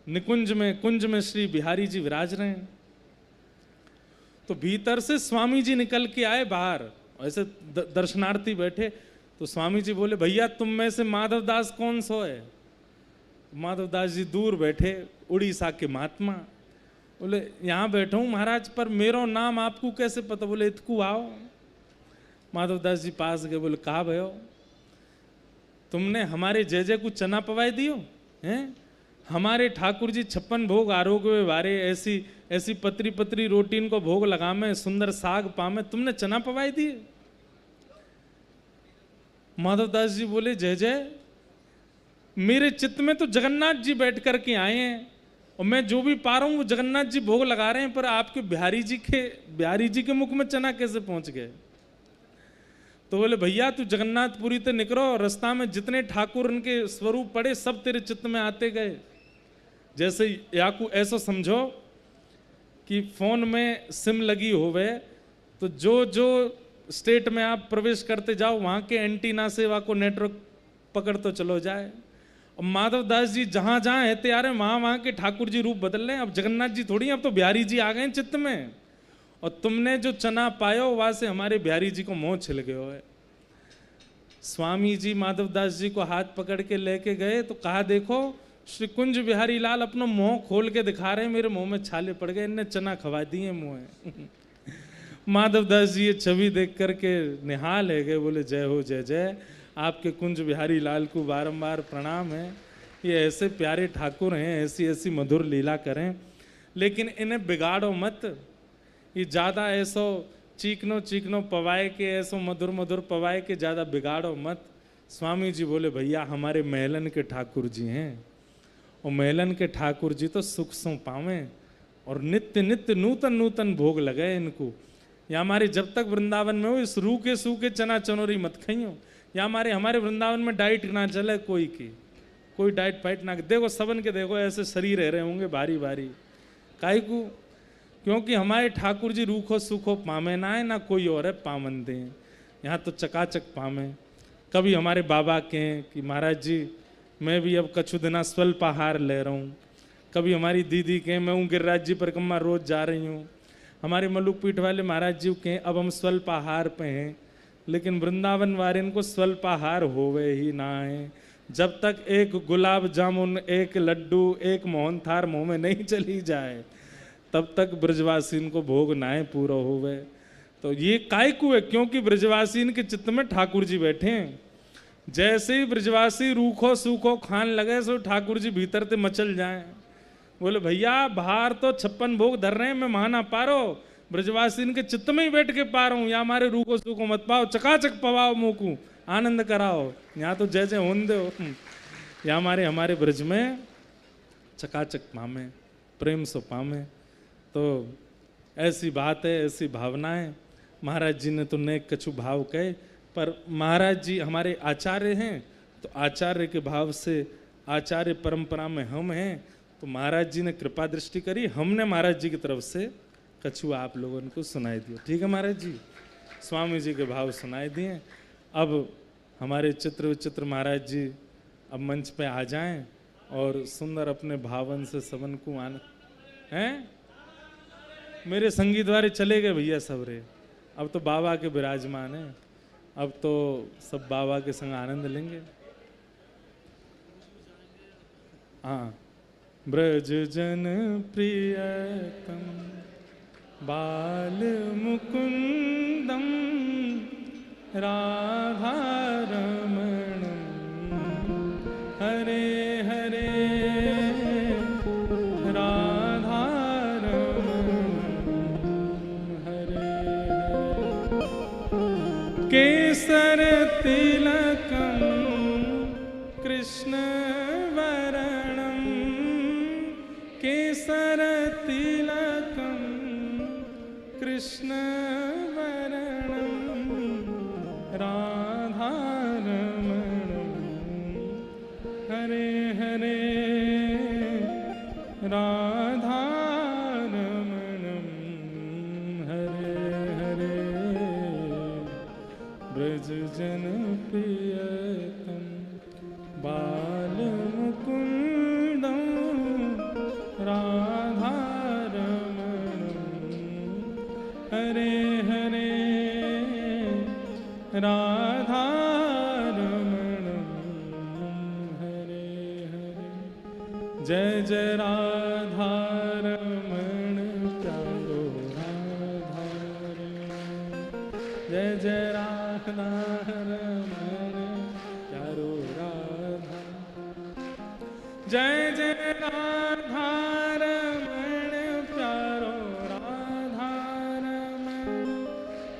निकुंज में, कुंज में श्री बिहारी जी विराज रहे हैं। तो भीतर से स्वामी जी निकल के आए बाहर, ऐसे दर्शनार्थी बैठे, तो स्वामी जी बोले भैया तुम में से माधवदास कौन सो है? माधवदास जी दूर बैठे, उड़ीसा के महात्मा, बोले यहाँ बैठा हूँ महाराज, पर मेरा नाम आपको कैसे पता? बोले इतकू आओ। माधवदास जी पास गए, बोले कहा भयो, तुमने हमारे जय जय को चना पवाई दियो हैं? हमारे ठाकुर जी 56 भोग आरोग्य वारे, ऐसी ऐसी पतरी पतरी रोटी इनको भोग लगामे, सुंदर साग पामे, तुमने चना पवाई दिए? माधवदास जी बोले जय जय, मेरे चित्त में तो जगन्नाथ जी बैठ करके आए हैं और मैं जो भी पा रहा हूं वो जगन्नाथ जी भोग लगा रहे हैं, पर आपके बिहारी जी के मुख में चना कैसे पहुंच गए? तो बोले भैया तू जगन्नाथपुरी ते निकलो, रास्ता में जितने ठाकुर उनके स्वरूप पड़े सब तेरे चित्त में आते गए। जैसे याकू ऐसा समझो कि फोन में सिम लगी होवे, तो जो जो स्टेट में आप प्रवेश करते जाओ वहां के एंटीना से वहां को नेटवर्क पकड़ तो चलो जाए। और माधवदास जी जहां जहां रहते आ रहे वहां वहां के ठाकुर जी रूप बदल रहे हैं। अब जगन्नाथ जी थोड़ी, अब तो बिहारी जी आ गए चित्त में, और तुमने जो चना पायो वहां से हमारे बिहारी जी को मोह छिल गयो है। स्वामी जी माधवदास जी को हाथ पकड़ के लेके गए, तो कहा देखो श्री कुंज बिहारी लाल अपना मुंह खोल के दिखा रहे हैं, मेरे मुंह में छाले पड़ गए, इनने चना खवा दिए मुंह। माधवदास जी ये छवि देख करके निहाल है गए, बोले जय हो जय जय, आपके कुंज बिहारी लाल को बारंबार प्रणाम है। ये ऐसे प्यारे ठाकुर हैं, ऐसी ऐसी मधुर लीला करें, लेकिन इन्हें बिगाड़ो मत। ये ज़्यादा ऐसो चीकनो चीकनो पवाए के, ऐसो मधुर मधुर पवाए के ज़्यादा बिगाड़ो मत। स्वामी जी बोले भैया हमारे महलन के ठाकुर जी हैं, और महलन के ठाकुर जी तो सुख सो पावें, और नित्य नित्य नूतन नूतन भोग लगे इनको। या हमारे जब तक वृंदावन में हो इस रूखे सूखे चना चनोरी मत खाइयो, या हमारे वृंदावन में डाइट ना चले, कोई डाइट फाइट ना। देखो सबन के देखो ऐसे शरीर रह रहे होंगे भारी भारी, काहे को? क्योंकि हमारे ठाकुर जी रूखो सूखो पामे ना है, ना कोई और है पावन दे। यहाँ तो चकाचक पामे। कभी हमारे बाबा कहें कि महाराज जी मैं भी अब कछु दिना स्वल्प आहार ले रहा हूँ, कभी हमारी दीदी कहें मैं हूँ गिरिराज जी परिक्रमा रोज जा रही हूँ, हमारे मलुक पीठ वाले महाराज जी कहें अब हम स्वल्प आहार पे हैं। लेकिन वृंदावन वाले इनको स्वल्प आहार होवे ही ना है। जब तक एक गुलाब जामुन, एक लड्डू, एक मोहन थार मुँह में नहीं चली जाए, तब तक ब्रजवासीन को भोग नाए पूरा होवे। तो ये काय को है? क्योंकि ब्रजवासीन के चित्त में ठाकुर जी बैठे हैं। जैसे ही ब्रजवासी रूखो सूखो खान लगे, सो ठाकुर जी भीतर से मचल जाए। बोले भैया बाहर तो 56 भोग धर रहे हैं, मैं महाना पारो, ब्रजवासीन के चित्त में ही बैठ के पा रहा हूँ। या हमारे रूखो सूखो मत पाओ, चकाचक पवाओ मुँह को, आनंद कराओ। यहाँ तो जय जय होन दो। या हमारे ब्रज में चकाचक पामे, प्रेम सो पामे। तो ऐसी बात है, ऐसी भावनाएं। महाराज जी ने तो नेक कछु भाव कहे, पर महाराज जी हमारे आचार्य हैं, तो आचार्य के भाव से, आचार्य परंपरा में हम हैं, तो महाराज जी ने कृपा दृष्टि करी, हमने महाराज जी की तरफ से कछु आप लोगों को सुनाई दिया। ठीक है महाराज जी, स्वामी जी के भाव सुनाई दिए। अब हमारे चित्र विचित्र महाराज जी अब मंच पे आ जाएं और सुंदर अपने भावन से सबन को आने हैं। मेरे संगीत वाले चले गए भैया सब रे, अब तो बाबा के विराजमान है, अब तो सब बाबा के संग आनंद लेंगे। हाँ, ब्रज जन प्रियतम बाल मुकुंदम राधा रमणम हरे हरे राधा रमणम हरे हरे केसर तिलकम कृष्ण वरणं केसरतिलकं कृष्ण वरणं राधारमणं हरे हरे राधारमणं हरे हरे ब्रज जन प्रियतम बालमुकुन्दं राधारमणं हरे हरे राधारमणं हरे हरे जय जय राधारमण प्यारो राधारमण जय जय राधारमण प्यारो राधा जय जय राधारमण प्यारो राधारमण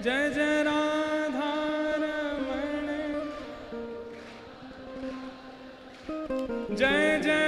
जय जय राधारमण जय जय